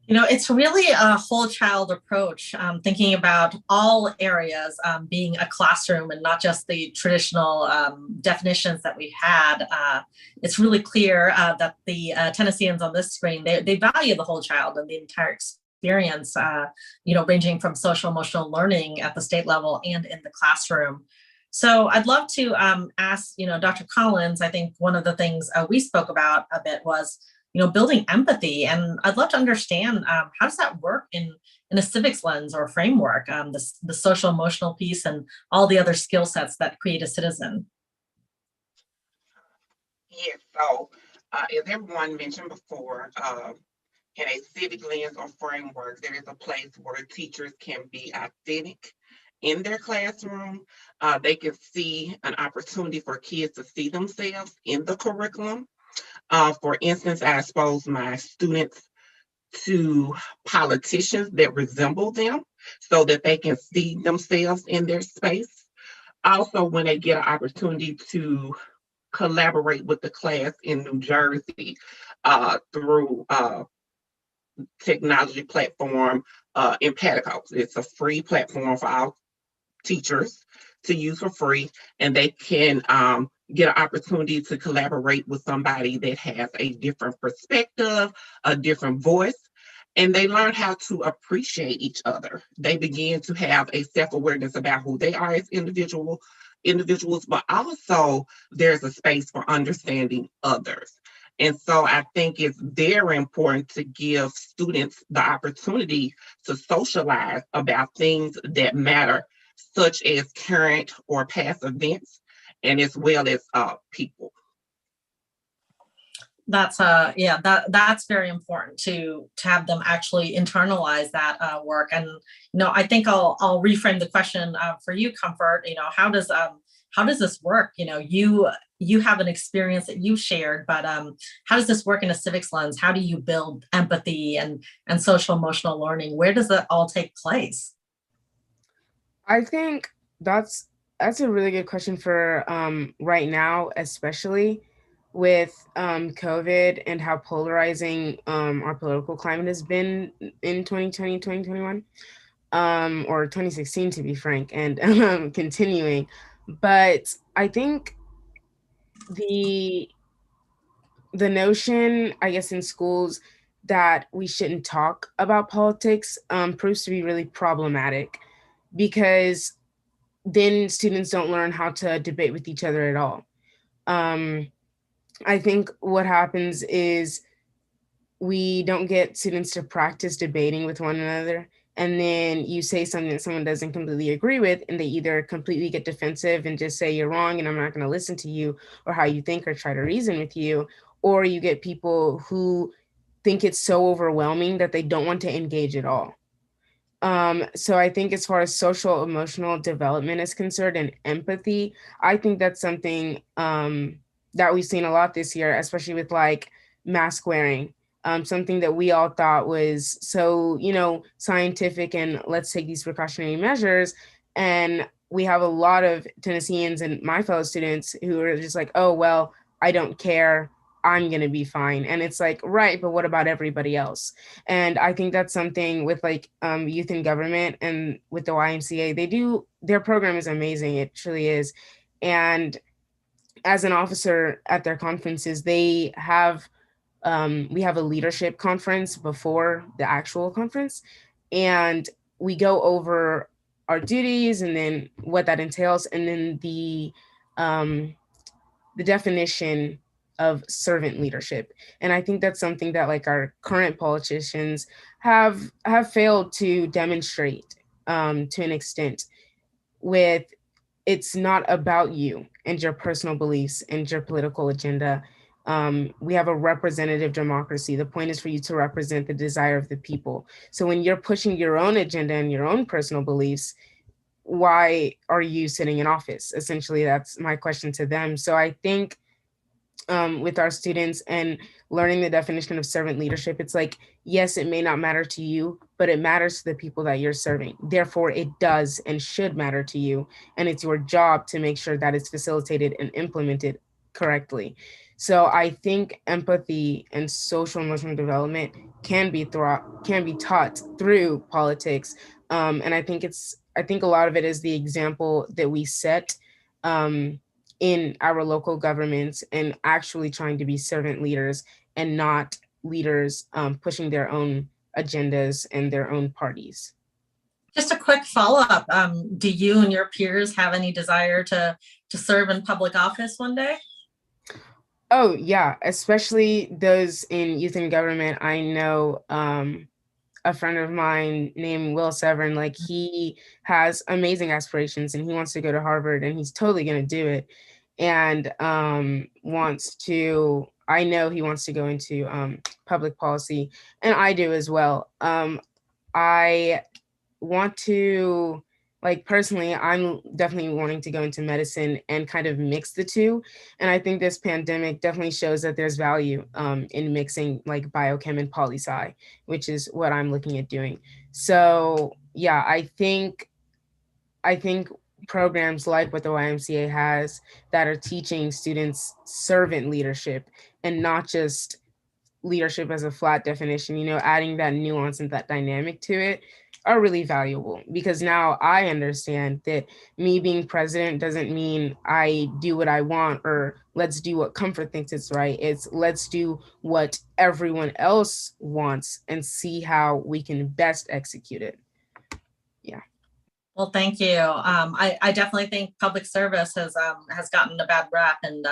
You know, it's really a whole child approach, thinking about all areas being a classroom and not just the traditional definitions that we had. It's really clear that the Tennesseans on this screen, they value the whole child and the entire experience, you know, ranging from social emotional learning at the state level and in the classroom. So I'd love to ask, you know, Dr. Collins, I think one of the things we spoke about a bit was, you know, building empathy. And I'd love to understand how does that work in a civics lens or framework, the social emotional piece and all the other skill sets that create a citizen. Yes, so as everyone mentioned before, in a civic lens or framework, there is a place where teachers can be authentic in their classroom. They can see an opportunity for kids to see themselves in the curriculum. For instance, I expose my students to politicians that resemble them so that they can see themselves in their space. Also, when they get an opportunity to collaborate with the class in New Jersey through technology platform Empaticos. It's a free platform for our teachers to use for free, and they can get an opportunity to collaborate with somebody that has a different perspective, a different voice, and they learn how to appreciate each other. They begin to have a self-awareness about who they are as individuals, but also there's a space for understanding others. And so I think it's very important to give students the opportunity to socialize about things that matter, such as current or past events, and as well as people. That's that's very important to have them actually internalize that work. And you know, I think I'll reframe the question for you, Comfort. You know, how does this work? You know, you have an experience that you shared, but how does this work in a civics lens? How do you build empathy and social emotional learning? Where does that all take place? I think that's a really good question for right now, especially with COVID and how polarizing our political climate has been in 2020, 2021, or 2016 to be frank, and continuing. But I think the notion, I guess, in schools that we shouldn't talk about politics proves to be really problematic, because then students don't learn how to debate with each other at all. I think what happens is we don't get students to practice debating with one another. And then you say something that someone doesn't completely agree with, and they either completely get defensive and just say you're wrong and I'm not going to listen to you or how you think or try to reason with you. Or you get people who think it's so overwhelming that they don't want to engage at all. So I think as far as social emotional development is concerned and empathy, I think that's something that we've seen a lot this year, especially with like mask wearing. Something that we all thought was so, scientific and let's take these precautionary measures. And we have a lot of Tennesseans and my fellow students who are just like, oh, well, I don't care. I'm going to be fine. And it's like, right, but what about everybody else? And I think that's something with like youth in government and with the YMCA, their program is amazing. It truly is. And as an officer at their conferences, we have a leadership conference before the actual conference. And we go over our duties and then what that entails. And then the definition of servant leadership. And I think that's something that like our current politicians have failed to demonstrate to an extent. With it's not about you and your personal beliefs and your political agenda. We have a representative democracy. The point is for you to represent the desire of the people. So when you're pushing your own agenda and your own personal beliefs, why are you sitting in office? Essentially, that's my question to them. So I think with our students and learning the definition of servant leadership, it's like, yes, it may not matter to you, but it matters to the people that you're serving. Therefore, it does and should matter to you. And it's your job to make sure that it's facilitated and implemented correctly. So I think empathy and social emotional development can be taught through politics. And I think a lot of it is the example that we set in our local governments and actually trying to be servant leaders and not leaders pushing their own agendas and their own parties. Just a quick follow-up. Do you and your peers have any desire to serve in public office one day? Oh, yeah, especially those in youth and government. I know a friend of mine named Will Severn, like he has amazing aspirations and he wants to go to Harvard and he's totally going to do it. And I know he wants to go into public policy, and I do as well. I want to, like personally, I'm definitely wanting to go into medicine and kind of mix the two. And I think this pandemic definitely shows that there's value in mixing like biochem and poli-sci, which is what I'm looking at doing. So yeah, I think programs like what the YMCA has that are teaching students servant leadership and not just leadership as a flat definition, adding that nuance and that dynamic to it are really valuable, because now I understand that me being president doesn't mean I do what I want or let's do what comfort thinks is right. It's let's do what everyone else wants and see how we can best execute it. Yeah. Well, thank you. I definitely think public service has gotten a bad rap, and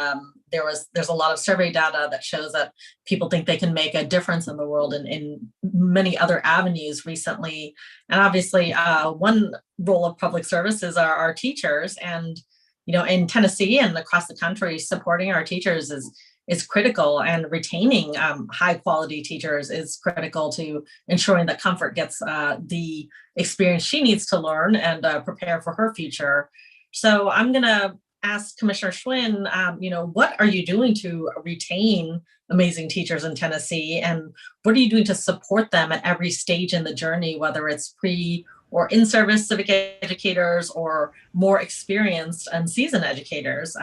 there's a lot of survey data that shows that people think they can make a difference in the world in many other avenues recently. And obviously, one role of public service is our teachers, and in Tennessee and across the country, supporting our teachers is critical, and retaining high quality teachers is critical to ensuring that Comfort gets the experience she needs to learn and prepare for her future. So I'm going to ask Commissioner Schwinn, what are you doing to retain amazing teachers in Tennessee, and what are you doing to support them at every stage in the journey, whether it's pre or in-service civic educators or more experienced and seasoned educators?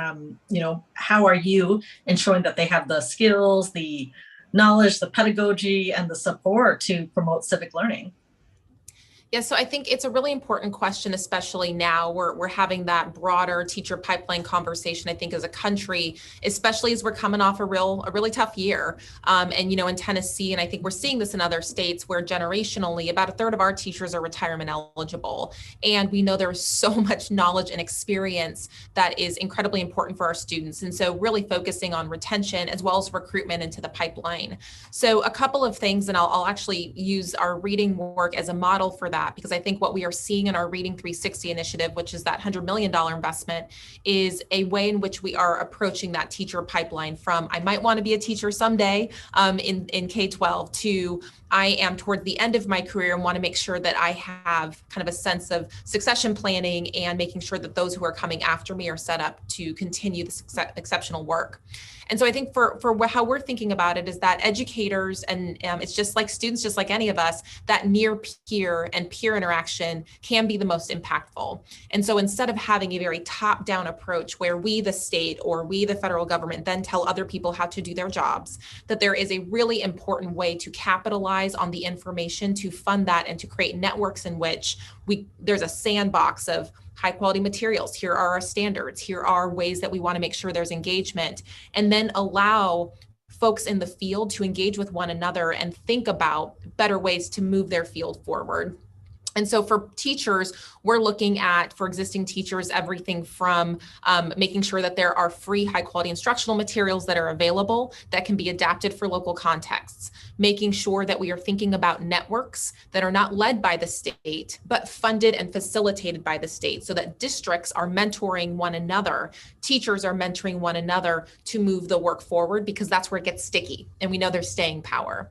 How are you ensuring that they have the skills, the knowledge, the pedagogy, and the support to promote civic learning? Yeah, so I think it's a really important question, especially now we're having that broader teacher pipeline conversation, I think, as a country, especially as we're coming off a really tough year. And, in Tennessee, and I think we're seeing this in other states where generationally about a third of our teachers are retirement eligible. And we know there's so much knowledge and experience that is incredibly important for our students. And so really focusing on retention as well as recruitment into the pipeline. So a couple of things, and I'll actually use our reading work as a model for that, because I think what we are seeing in our Reading 360 initiative, which is that $100 million investment, is a way in which we are approaching that teacher pipeline from I might want to be a teacher someday in K-12 to I am toward the end of my career and want to make sure that I have kind of a sense of succession planning and making sure that those who are coming after me are set up to continue this exceptional work. And so I think for how we're thinking about it is that educators, and it's just like students, just like any of us, that near peer and peer interaction can be the most impactful. And so instead of having a very top-down approach where we, the state, or we, the federal government, then tell other people how to do their jobs, that there is a really important way to capitalize on the information, to fund that, and to create networks in which there's a sandbox of high quality materials. Here are our standards. Here are ways that we want to make sure there's engagement, and then allow folks in the field to engage with one another and think about better ways to move their field forward. And so for teachers, we're looking at, for existing teachers, everything from making sure that there are free, high quality instructional materials that are available that can be adapted for local contexts, making sure that we are thinking about networks that are not led by the state, but funded and facilitated by the state, so that districts are mentoring one another, teachers are mentoring one another to move the work forward, because that's where it gets sticky and we know there's staying power.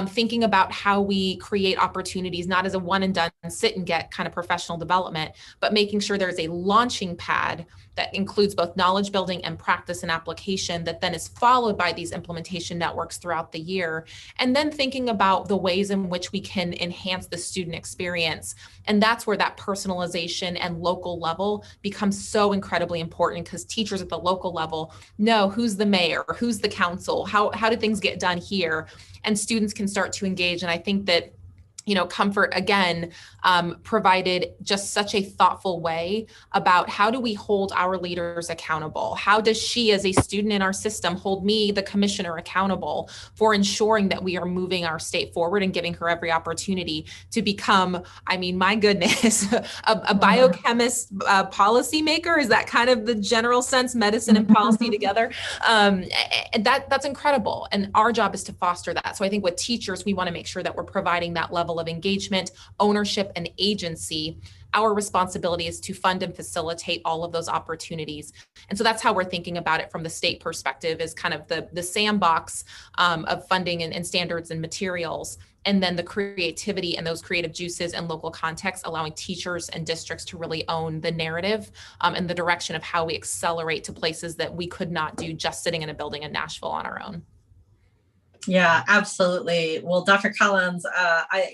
Thinking about how we create opportunities, not as a one and done sit and get kind of professional development, but making sure there's a launching pad that includes both knowledge building and practice and application that then is followed by these implementation networks throughout the year. And then thinking about the ways in which we can enhance the student experience. And that's where that personalization and local level becomes so incredibly important, because teachers at the local level know who's the mayor, who's the council, how do things get done here, and students can start to engage. And I think that Comfort, again, provided just such a thoughtful way about how do we hold our leaders accountable? How does she, as a student in our system, hold me, the commissioner, accountable for ensuring that we are moving our state forward and giving her every opportunity to become, my goodness, a biochemist, policymaker? Is that kind of the general sense, medicine and policy together? That's incredible. And our job is to foster that. So I think with teachers, we want to make sure that we're providing that level of engagement, ownership, and agency. Our responsibility is to fund and facilitate all of those opportunities. And so that's how we're thinking about it from the state perspective, is kind of the sandbox of funding and standards and materials, and then the creativity and those creative juices and local context, allowing teachers and districts to really own the narrative and the direction of how we accelerate to places that we could not do just sitting in a building in Nashville on our own. Yeah, absolutely. Well, Dr. Collins,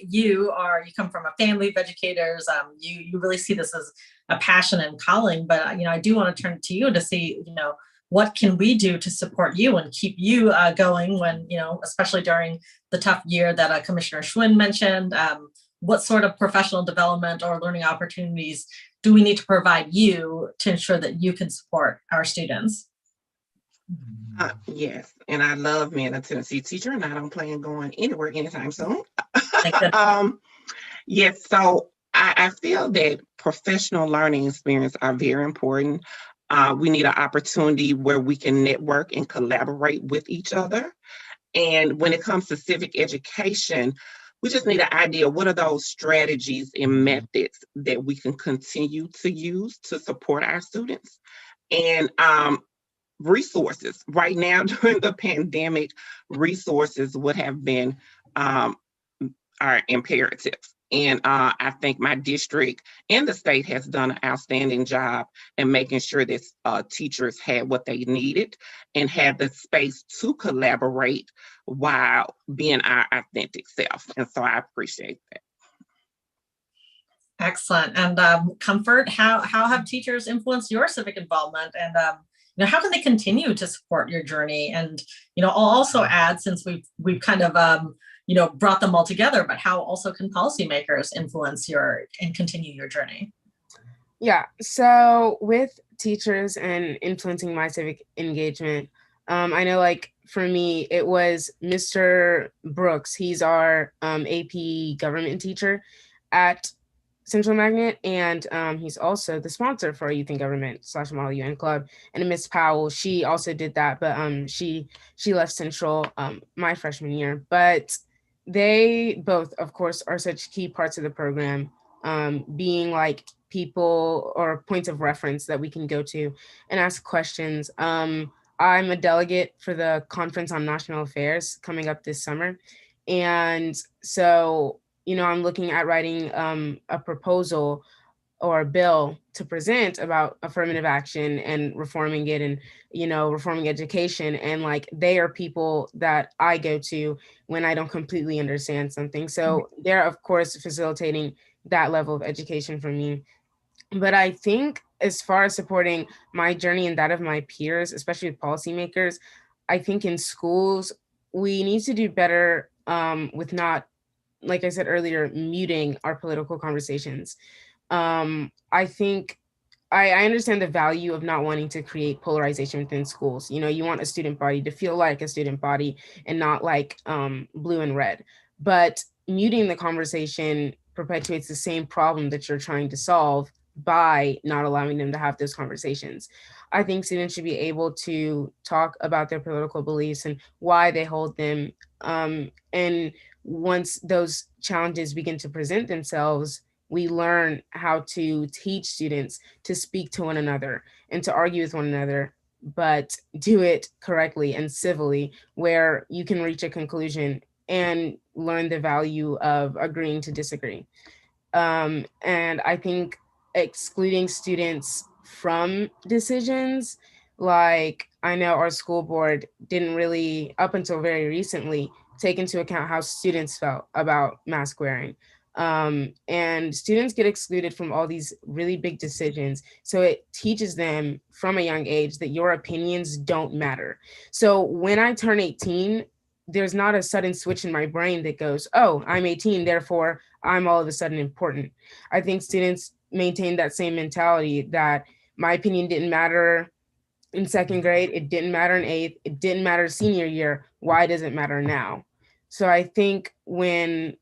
you come from a family of educators. You really see this as a passion and calling, but I do want to turn to you to see, what can we do to support you and keep you going when, especially during the tough year that Commissioner Schwinn mentioned. What sort of professional development or learning opportunities do we need to provide you to ensure that you can support our students? Yes, and I love being a Tennessee teacher, and I don't plan on going anywhere anytime soon. Yes, so I feel that professional learning experience are very important. We need an opportunity where we can network and collaborate with each other. And when it comes to civic education, we just need an idea, what are those strategies and methods that we can continue to use to support our students? And resources. Right now, during the pandemic, resources would have been our imperative. And I think my district and the state has done an outstanding job in making sure that teachers had what they needed and had the space to collaborate while being our authentic self. And so I appreciate that. Excellent. And Comfort, how have teachers influenced your civic involvement? And how can they continue to support your journey? And I'll also add, since we've kind of brought them all together, but how also can policymakers influence and continue your journey? Yeah, so with teachers and influencing my civic engagement, I know, like, for me, it was Mr. Brooks. He's our AP government teacher at Central Magnet, and he's also the sponsor for Youth in Government / Model UN Club. And Miss Powell, she also did that, but she left Central my freshman year. But they both, of course, are such key parts of the program, being like people or points of reference that we can go to and ask questions. I'm a delegate for the Conference on National Affairs coming up this summer. And so, I'm looking at writing a proposal or a bill to present about affirmative action and reforming it, and reforming education. And like, they are people that I go to when I don't completely understand something. So they're of course facilitating that level of education for me. But I think as far as supporting my journey and that of my peers, especially with policymakers, I think in schools we need to do better with not, like I said earlier, muting our political conversations. I think I understand the value of not wanting to create polarization within schools. You want a student body to feel like a student body and not like blue and red. But muting the conversation perpetuates the same problem that you're trying to solve by not allowing them to have those conversations. I think students should be able to talk about their political beliefs and why they hold them. And once those challenges begin to present themselves, we learn how to teach students to speak to one another and to argue with one another, but do it correctly and civilly, where you can reach a conclusion and learn the value of agreeing to disagree. And I think excluding students from decisions, like I know our school board didn't really, up until very recently, take into account how students felt about mask wearing. And students get excluded from all these really big decisions. So it teaches them from a young age that your opinions don't matter. So when I turn 18, there's not a sudden switch in my brain that goes, oh, I'm 18, therefore I'm all of a sudden important. I think students maintain that same mentality that my opinion didn't matter in second grade, it didn't matter in eighth, it didn't matter senior year. Why does it matter now? So I think when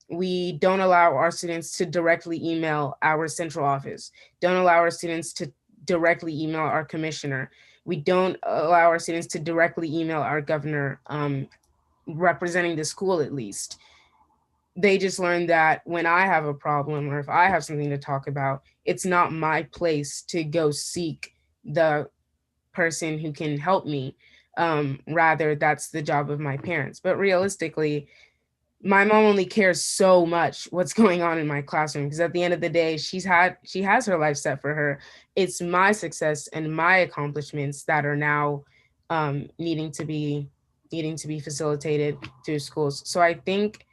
we don't allow our students to directly email our central office, don't allow our students to directly email our commissioner, we don't allow our students to directly email our governor, representing the school at least. They just learn that when I have a problem or if I have something to talk about, it's not my place to go seek the person who can help me. Rather, that's the job of my parents. But realistically, my mom only cares so much what's going on in my classroom, because at the end of the day, she has her life set for her. It's my success and my accomplishments that are now needing to be facilitated through schools. So I think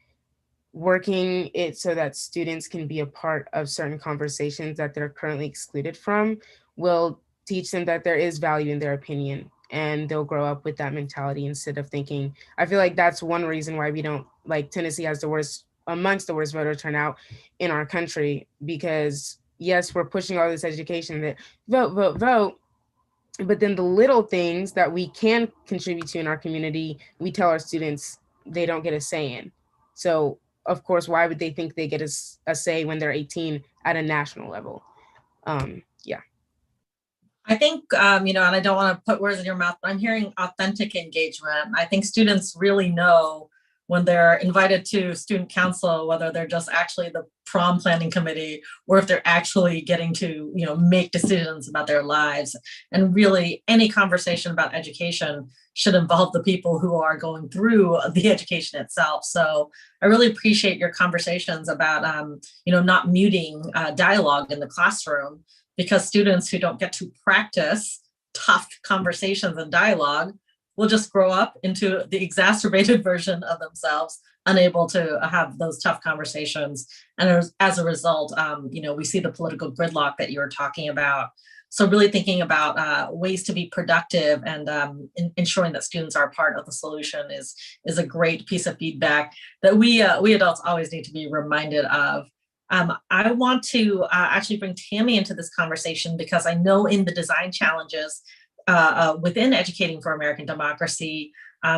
working it so that students can be a part of certain conversations that they're currently excluded from will teach them that there is value in their opinion, and they'll grow up with that mentality instead of thinking. I feel like that's one reason why we don't, like, Tennessee has amongst the worst voter turnout in our country, because yes, we're pushing all this education that vote, vote, vote, but then the little things that we can contribute to in our community, we tell our students they don't get a say in. So of course, why would they think they get a say when they're 18 at a national level? Yeah. I think, and I don't want to put words in your mouth, but I'm hearing authentic engagement. I think students really know when they're invited to student council, whether they're just actually the prom planning committee or if they're actually getting to, make decisions about their lives. And really any conversation about education should involve the people who are going through the education itself. So I really appreciate your conversations about, not muting dialogue in the classroom, because students who don't get to practice tough conversations and dialogue will just grow up into the exacerbated version of themselves, unable to have those tough conversations. And as a result, we see the political gridlock that you were talking about. So really thinking about ways to be productive and ensuring that students are part of the solution is a great piece of feedback that we adults always need to be reminded of. I want to actually bring Tammy into this conversation, because I know in the design challenges within Educating for American Democracy,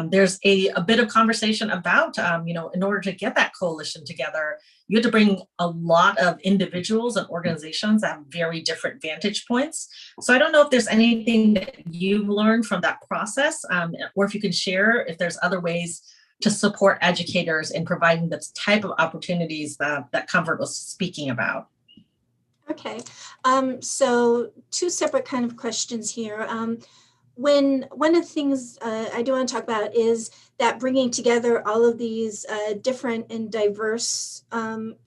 there's a bit of conversation about, in order to get that coalition together, you had to bring a lot of individuals and organizations that have very different vantage points. So I don't know if there's anything that you've learned from that process, or if you can share if there's other ways to support educators in providing the type of opportunities that Comfort was speaking about. Okay, so two separate kind of questions here. one of the things I do want to talk about is that bringing together all of these different and diverse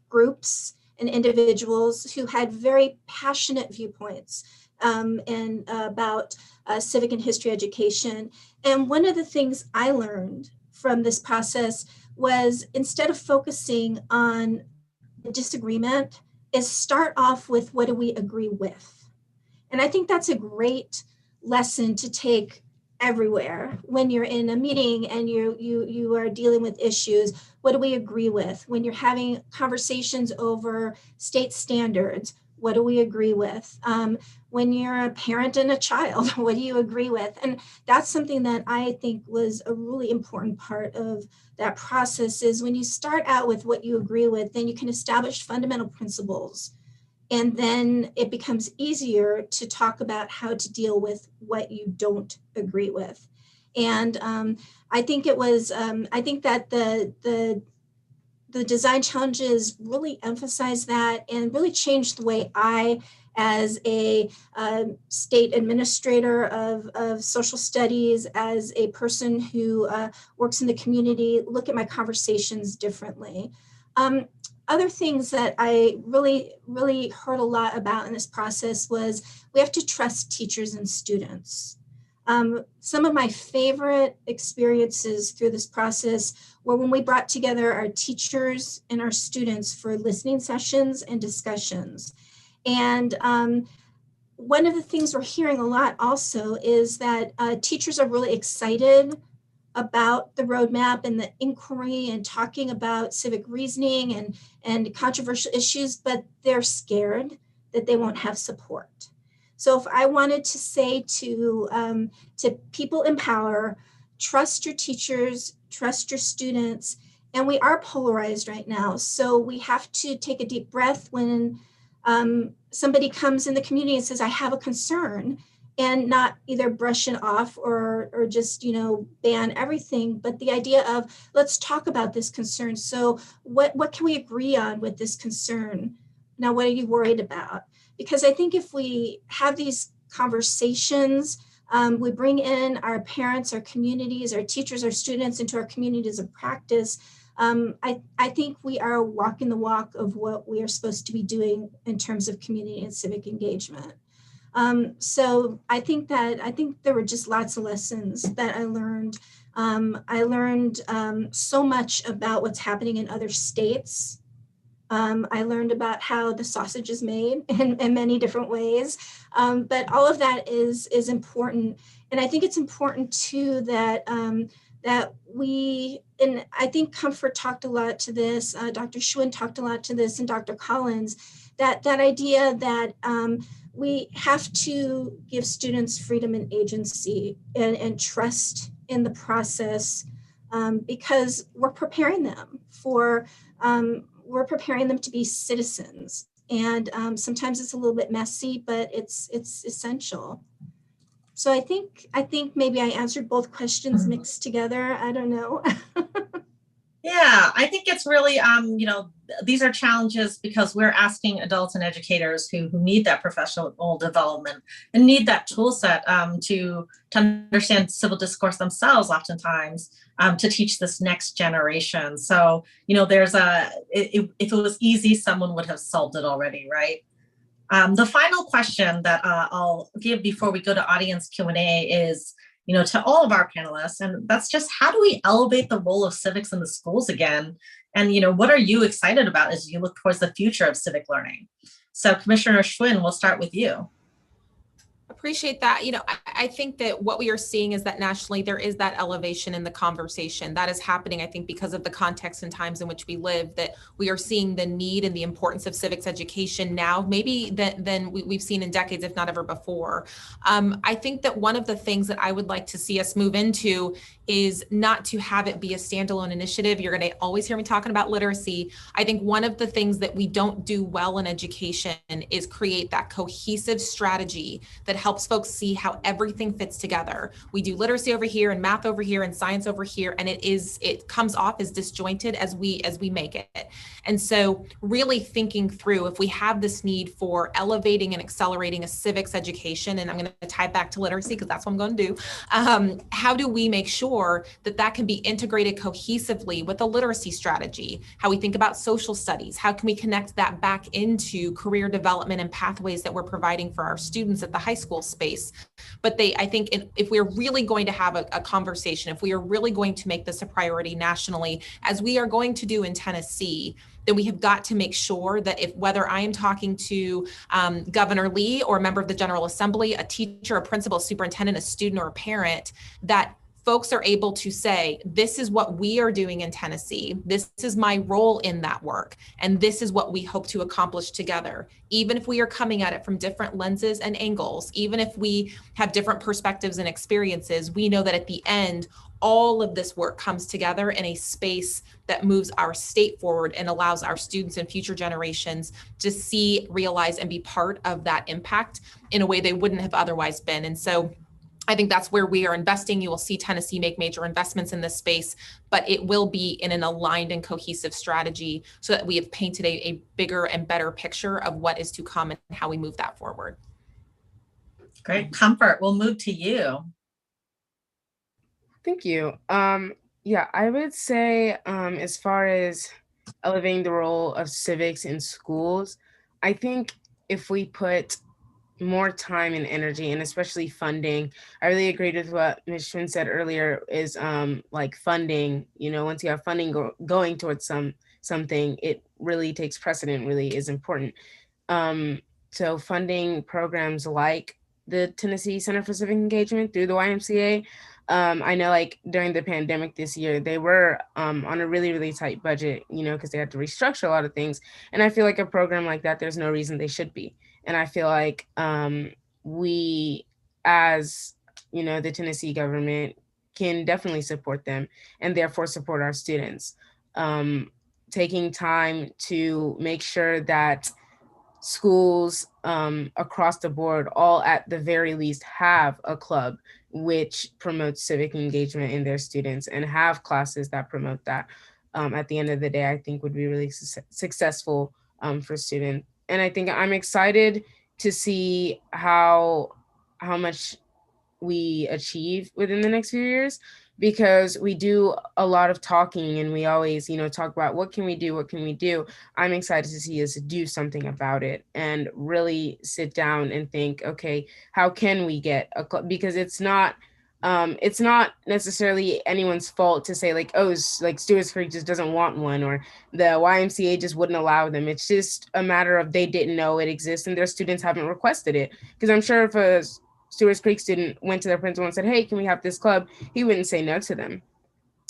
groups and individuals who had very passionate viewpoints and about civic and history education. And one of the things I learned from this process was, instead of focusing on the disagreement, is start off with, what do we agree with? And I think that's a great lesson to take everywhere. When you're in a meeting and you are dealing with issues, what do we agree with? When you're having conversations over state standards, what do we agree with? When you're a parent and a child, what do you agree with? And that's something that I think was a really important part of that process, is when you start out with what you agree with, then you can establish fundamental principles. And then it becomes easier to talk about how to deal with what you don't agree with. And I think it was, I think that the design challenges really emphasized that and really changed the way I, as a state administrator of social studies, as a person who works in the community, look at my conversations differently. Other things that I really heard a lot about in this process was, we have to trust teachers and students. Some of my favorite experiences through this process were when we brought together our teachers and our students for listening sessions and discussions. And one of the things we're hearing a lot also is that teachers are really excited about the roadmap and the inquiry and talking about civic reasoning and controversial issues, but they're scared that they won't have support. So if I wanted to say to people in power, trust your teachers, trust your students, and we are polarized right now. So we have to take a deep breath when somebody comes in the community and says, I have a concern, and not either brush it off or just, ban everything, but the idea of, let's talk about this concern. So what can we agree on with this concern? Now, what are you worried about? Because I think if we have these conversations, we bring in our parents, our communities, our teachers, our students into our communities of practice, I think we are walking the walk of what we are supposed to be doing in terms of community and civic engagement. So I think there were just lots of lessons that I learned. I learned so much about what's happening in other states. I learned about how the sausage is made in many different ways. But all of that is important. And I think it's important too that we, and I think Comfort talked a lot to this, Dr. Schwinn talked a lot to this, and Dr. Collins, that idea that we have to give students freedom and agency and trust in the process, because we're preparing them to be citizens. And sometimes it's a little bit messy, but it's essential. So I think maybe I answered both questions mixed together. I don't know. Yeah, I think it's really, these are challenges because we're asking adults and educators who need that professional development and need that tool set to understand civil discourse themselves oftentimes, to teach this next generation. So, there's if it was easy, someone would have solved it already, right? The final question that I'll give before we go to audience Q&A is, to all of our panelists, and that's just, how do we elevate the role of civics in the schools again? And, what are you excited about as you look towards the future of civic learning? So Commissioner Schwinn, we'll start with you. Appreciate that. I think that what we are seeing is that nationally there is that elevation in the conversation that is happening, I think, because of the context and times in which we live, that we are seeing the need and the importance of civics education now, maybe than we've seen in decades, if not ever before. I think that one of the things that I would like to see us move into is not to have it be a standalone initiative. You're going to always hear me talking about literacy. I think one of the things that we don't do well in education is create that cohesive strategy that helps folks see how everything fits together. We do literacy over here and math over here and science over here, and it comes off as disjointed as we make it. And so really thinking through, if we have this need for elevating and accelerating a civics education, and I'm going to tie it back to literacy because that's what I'm going to do, how do we make sure that that can be integrated cohesively with a literacy strategy? How we think about social studies, how can we connect that back into career development and pathways that we're providing for our students at the high school space? But I think if we're really going to have a conversation, if we are really going to make this a priority nationally, as we are going to do in Tennessee, then we have got to make sure that whether I am talking to Governor Lee or a member of the General Assembly, a teacher, a principal, a superintendent, a student, or a parent, that folks are able to say, this is what we are doing in Tennessee. This is my role in that work. And this is what we hope to accomplish together. Even if we are coming at it from different lenses and angles, even if we have different perspectives and experiences, we know that at the end, all of this work comes together in a space that moves our state forward and allows our students and future generations to see, realize, and be part of that impact in a way they wouldn't have otherwise been. And so I think that's where we are investing. You will see Tennessee make major investments in this space, but it will be in an aligned and cohesive strategy so that we have painted a bigger and better picture of what is to come and how we move that forward. Great. Comfort, we'll move to you. Thank you. Yeah, I would say as far as elevating the role of civics in schools, I think if we put more time and energy, and especially funding, I really agreed with what Ms. Schwinn said earlier, is like funding, once you have funding going towards something, it really takes precedent, really is important. So funding programs like the Tennessee Center for Civic Engagement through the YMCA. I know like during the pandemic this year, they were on a really, really tight budget, because they had to restructure a lot of things. And I feel like a program like that, there's no reason they should be. And I feel like we, as, the Tennessee government, can definitely support them and therefore support our students. Taking time to make sure that schools across the board, all at the very least, have a club which promotes civic engagement in their students and have classes that promote that. At the end of the day, I think would be really successful for students. And I think I'm excited to see how much we achieve within the next few years, because we do a lot of talking and we always, talk about what can we do? I'm excited to see us do something about it and really sit down and think, okay, how can we get a club? Because it's not necessarily anyone's fault to say like, oh, like Stewart's Creek just doesn't want one, or the YMCA just wouldn't allow them. It's just a matter of they didn't know it exists and their students haven't requested it. Because I'm sure if a Stewart's Creek student went to their principal and said, hey, can we have this club? He wouldn't say no to them.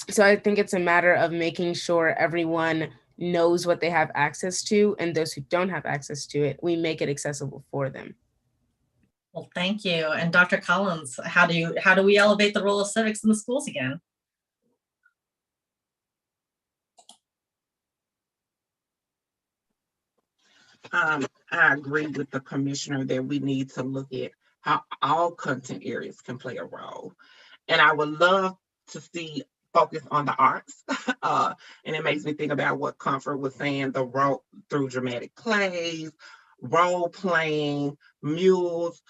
So I think it's a matter of making sure everyone knows what they have access to, and those who don't have access to it, we make it accessible for them. Well, thank you. And Dr. Collins, how do we elevate the role of civics in the schools again? I agree with the commissioner that we need to look at how all content areas can play a role. And I would love to see focus on the arts. And it makes me think about what Comfort was saying, the role through dramatic plays, role playing, mules,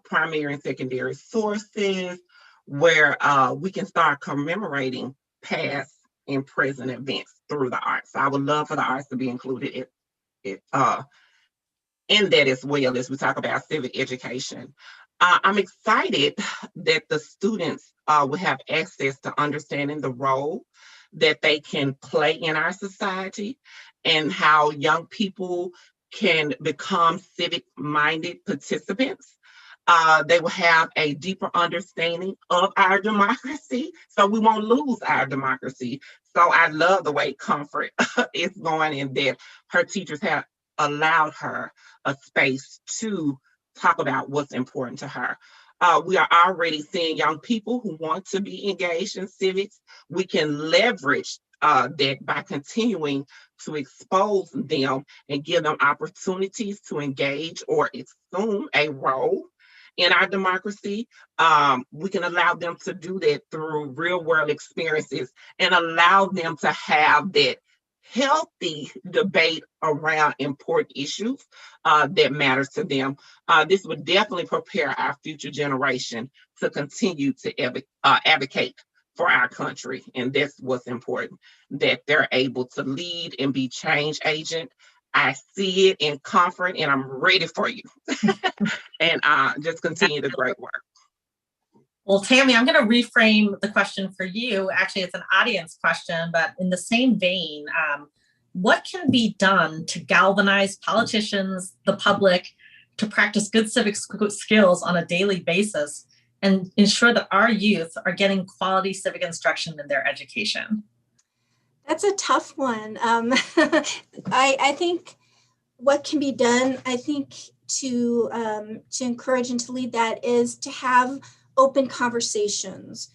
primary and secondary sources, where we can start commemorating past and present events through the arts. So I would love for the arts to be included in that as well as we talk about civic education. I'm excited that the students will have access to understanding the role that they can play in our society and how young people can become civic-minded participants. They will have a deeper understanding of our democracy, so we won't lose our democracy. So I love the way Comfort is going in that her teachers have allowed her a space to talk about what's important to her. We are already seeing young people who want to be engaged in civics. We can leverage that by continuing to expose them and give them opportunities to engage or assume a role in our democracy. We can allow them to do that through real world experiences and allow them to have that healthy debate around important issues that matters to them. This would definitely prepare our future generation to continue to advocate for our country. And that's what's important, that they're able to lead and be change agent. I see it in comfort and I'm ready for you. And just continue the great work. Well, Tammy, I'm going to reframe the question for you. Actually, it's an audience question, but in the same vein, what can be done to galvanize politicians, the public, to practice good civic skills on a daily basis and ensure that our youth are getting quality civic instruction in their education? That's a tough one. I think what can be done, I think, to encourage and to lead that is to have open conversations,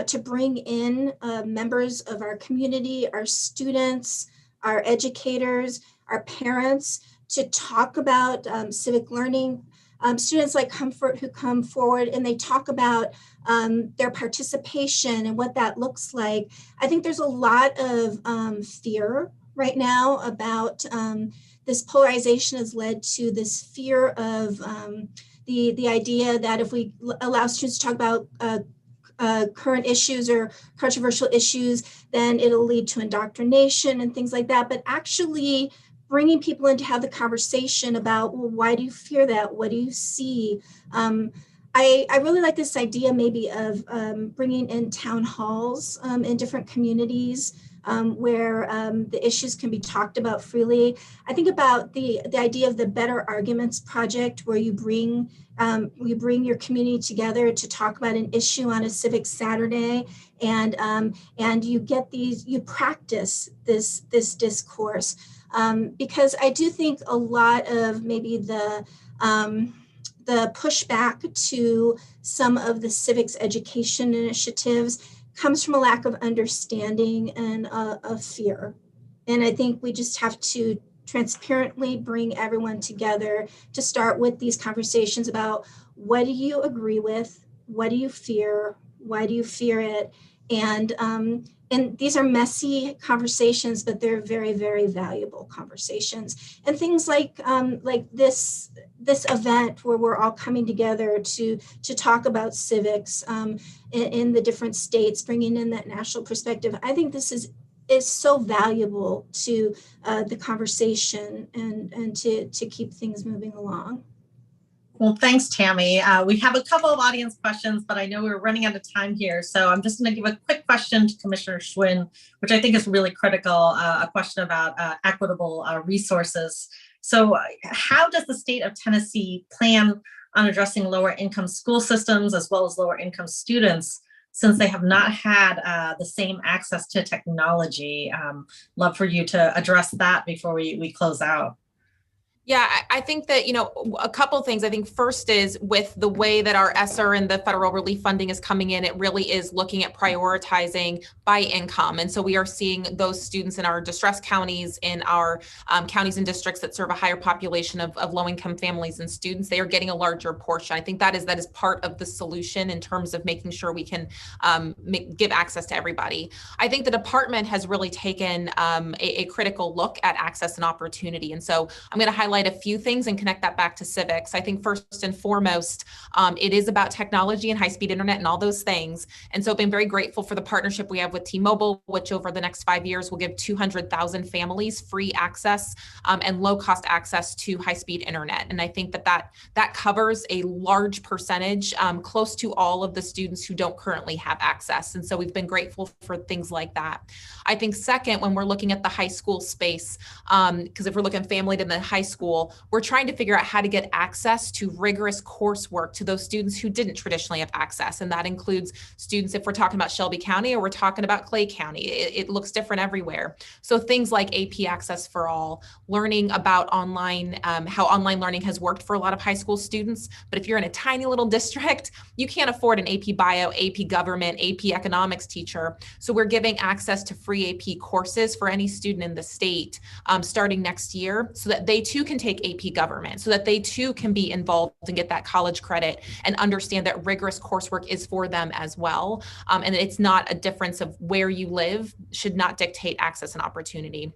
to bring in members of our community, our students, our educators, our parents, to talk about civic learning. Students like Comfort who come forward and they talk about their participation and what that looks like. I think there's a lot of fear right now about this polarization has led to this fear of the idea that if we allow students to talk about current issues or controversial issues, then it'll lead to indoctrination and things like that. But actually bringing people in to have the conversation about, well, why do you fear that? What do you see? I really like this idea maybe of bringing in town halls in different communities where the issues can be talked about freely. I think about the idea of the Better Arguments Project, where you bring your community together to talk about an issue on a Civic Saturday, and you practice this discourse. Because I do think a lot of maybe the pushback to some of the civics education initiatives comes from a lack of understanding and of fear. And I think we just have to transparently bring everyone together to start with these conversations about, what do you agree with? What do you fear? Why do you fear it? And these are messy conversations, but they're very, very valuable conversations. And things like this event where we're all coming together to talk about civics in the different states, bringing in that national perspective. I think this is so valuable to the conversation and to keep things moving along. Well, thanks, Tammy. We have a couple of audience questions, but I know we're running out of time here. So I'm just going to give a quick question to Commissioner Schwinn, which I think is really critical, a question about equitable resources. So how does the state of Tennessee plan on addressing lower income school systems as well as lower income students, since they have not had the same access to technology? Love for you to address that before we close out. Yeah, I think that, a couple things. I think first is with the way that our ESSER and the federal relief funding is coming in, it really is looking at prioritizing by income. And so we are seeing those students in our distressed counties, in our counties and districts that serve a higher population of low-income families and students, they are getting a larger portion. I think that is part of the solution in terms of making sure we can give access to everybody. I think the department has really taken a critical look at access and opportunity. And so I'm going to highlight a few things and connect that back to civics. I think first and foremost, it is about technology and high-speed internet and all those things. And so I've been very grateful for the partnership we have with T-Mobile, which over the next 5 years will give 200,000 families free access and low-cost access to high-speed internet. And I think that covers a large percentage, close to all of the students who don't currently have access. And so we've been grateful for things like that. I think second, when we're looking at the high school space, because if we're looking family to the high school, school, we're trying to figure out how to get access to rigorous coursework to those students who didn't traditionally have access. And that includes students, if we're talking about Shelby County or we're talking about Clay County, it looks different everywhere. So things like AP Access for All, learning about online, how online learning has worked for a lot of high school students. But if you're in a tiny little district, you can't afford an AP Bio, AP Government, AP Economics teacher. So we're giving access to free AP courses for any student in the state starting next year, so that they too can take AP Government, so that they too can be involved and get that college credit and understand that rigorous coursework is for them as well. And it's not a difference of where you live should not dictate access and opportunity.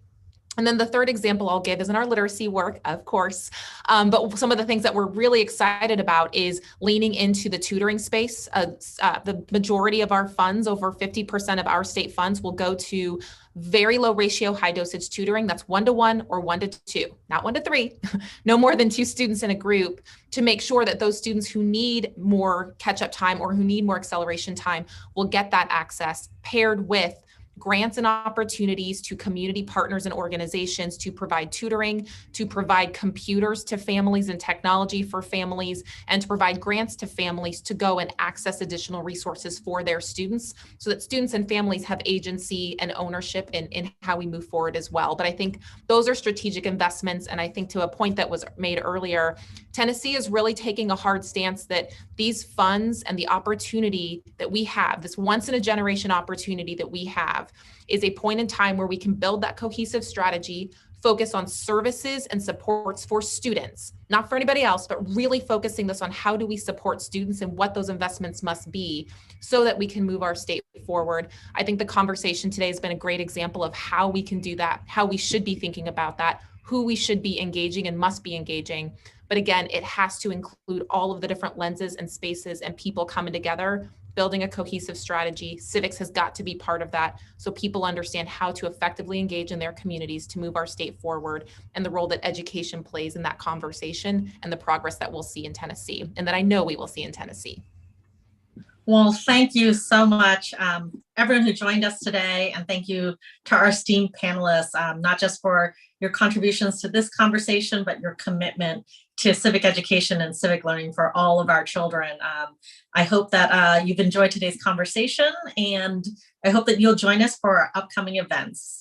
And then the third example I'll give is in our literacy work, of course, but some of the things that we're really excited about is leaning into the tutoring space. The majority of our funds, over 50% of our state funds, will go to very low ratio, high dosage tutoring. That's 1-to-1 or 1-to-2, not 1-to-3, no more than 2 students in a group, to make sure that those students who need more catch-up time or who need more acceleration time will get that access, paired with grants and opportunities to community partners and organizations to provide tutoring, to provide computers to families and technology for families, and to provide grants to families to go and access additional resources for their students, so that students and families have agency and ownership in how we move forward as well. But I think those are strategic investments. And I think, to a point that was made earlier, Tennessee is really taking a hard stance that these funds and the opportunity that we have, this once in a generation opportunity that we have, is a point in time where we can build that cohesive strategy, focus on services and supports for students, not for anybody else, but really focusing this on how do we support students and what those investments must be so that we can move our state forward. I think the conversation today has been a great example of how we can do that, how we should be thinking about that, who we should be engaging and must be engaging. But again, it has to include all of the different lenses and spaces and people coming together, building a cohesive strategy. Civics has got to be part of that, so people understand how to effectively engage in their communities to move our state forward, and the role that education plays in that conversation and the progress that we'll see in Tennessee, and that I know we will see in Tennessee. Well, thank you so much, everyone who joined us today, and thank you to our esteemed panelists, not just for your contributions to this conversation, but your commitment to civic education and civic learning for all of our children. I hope that you've enjoyed today's conversation, and I hope that you'll join us for our upcoming events.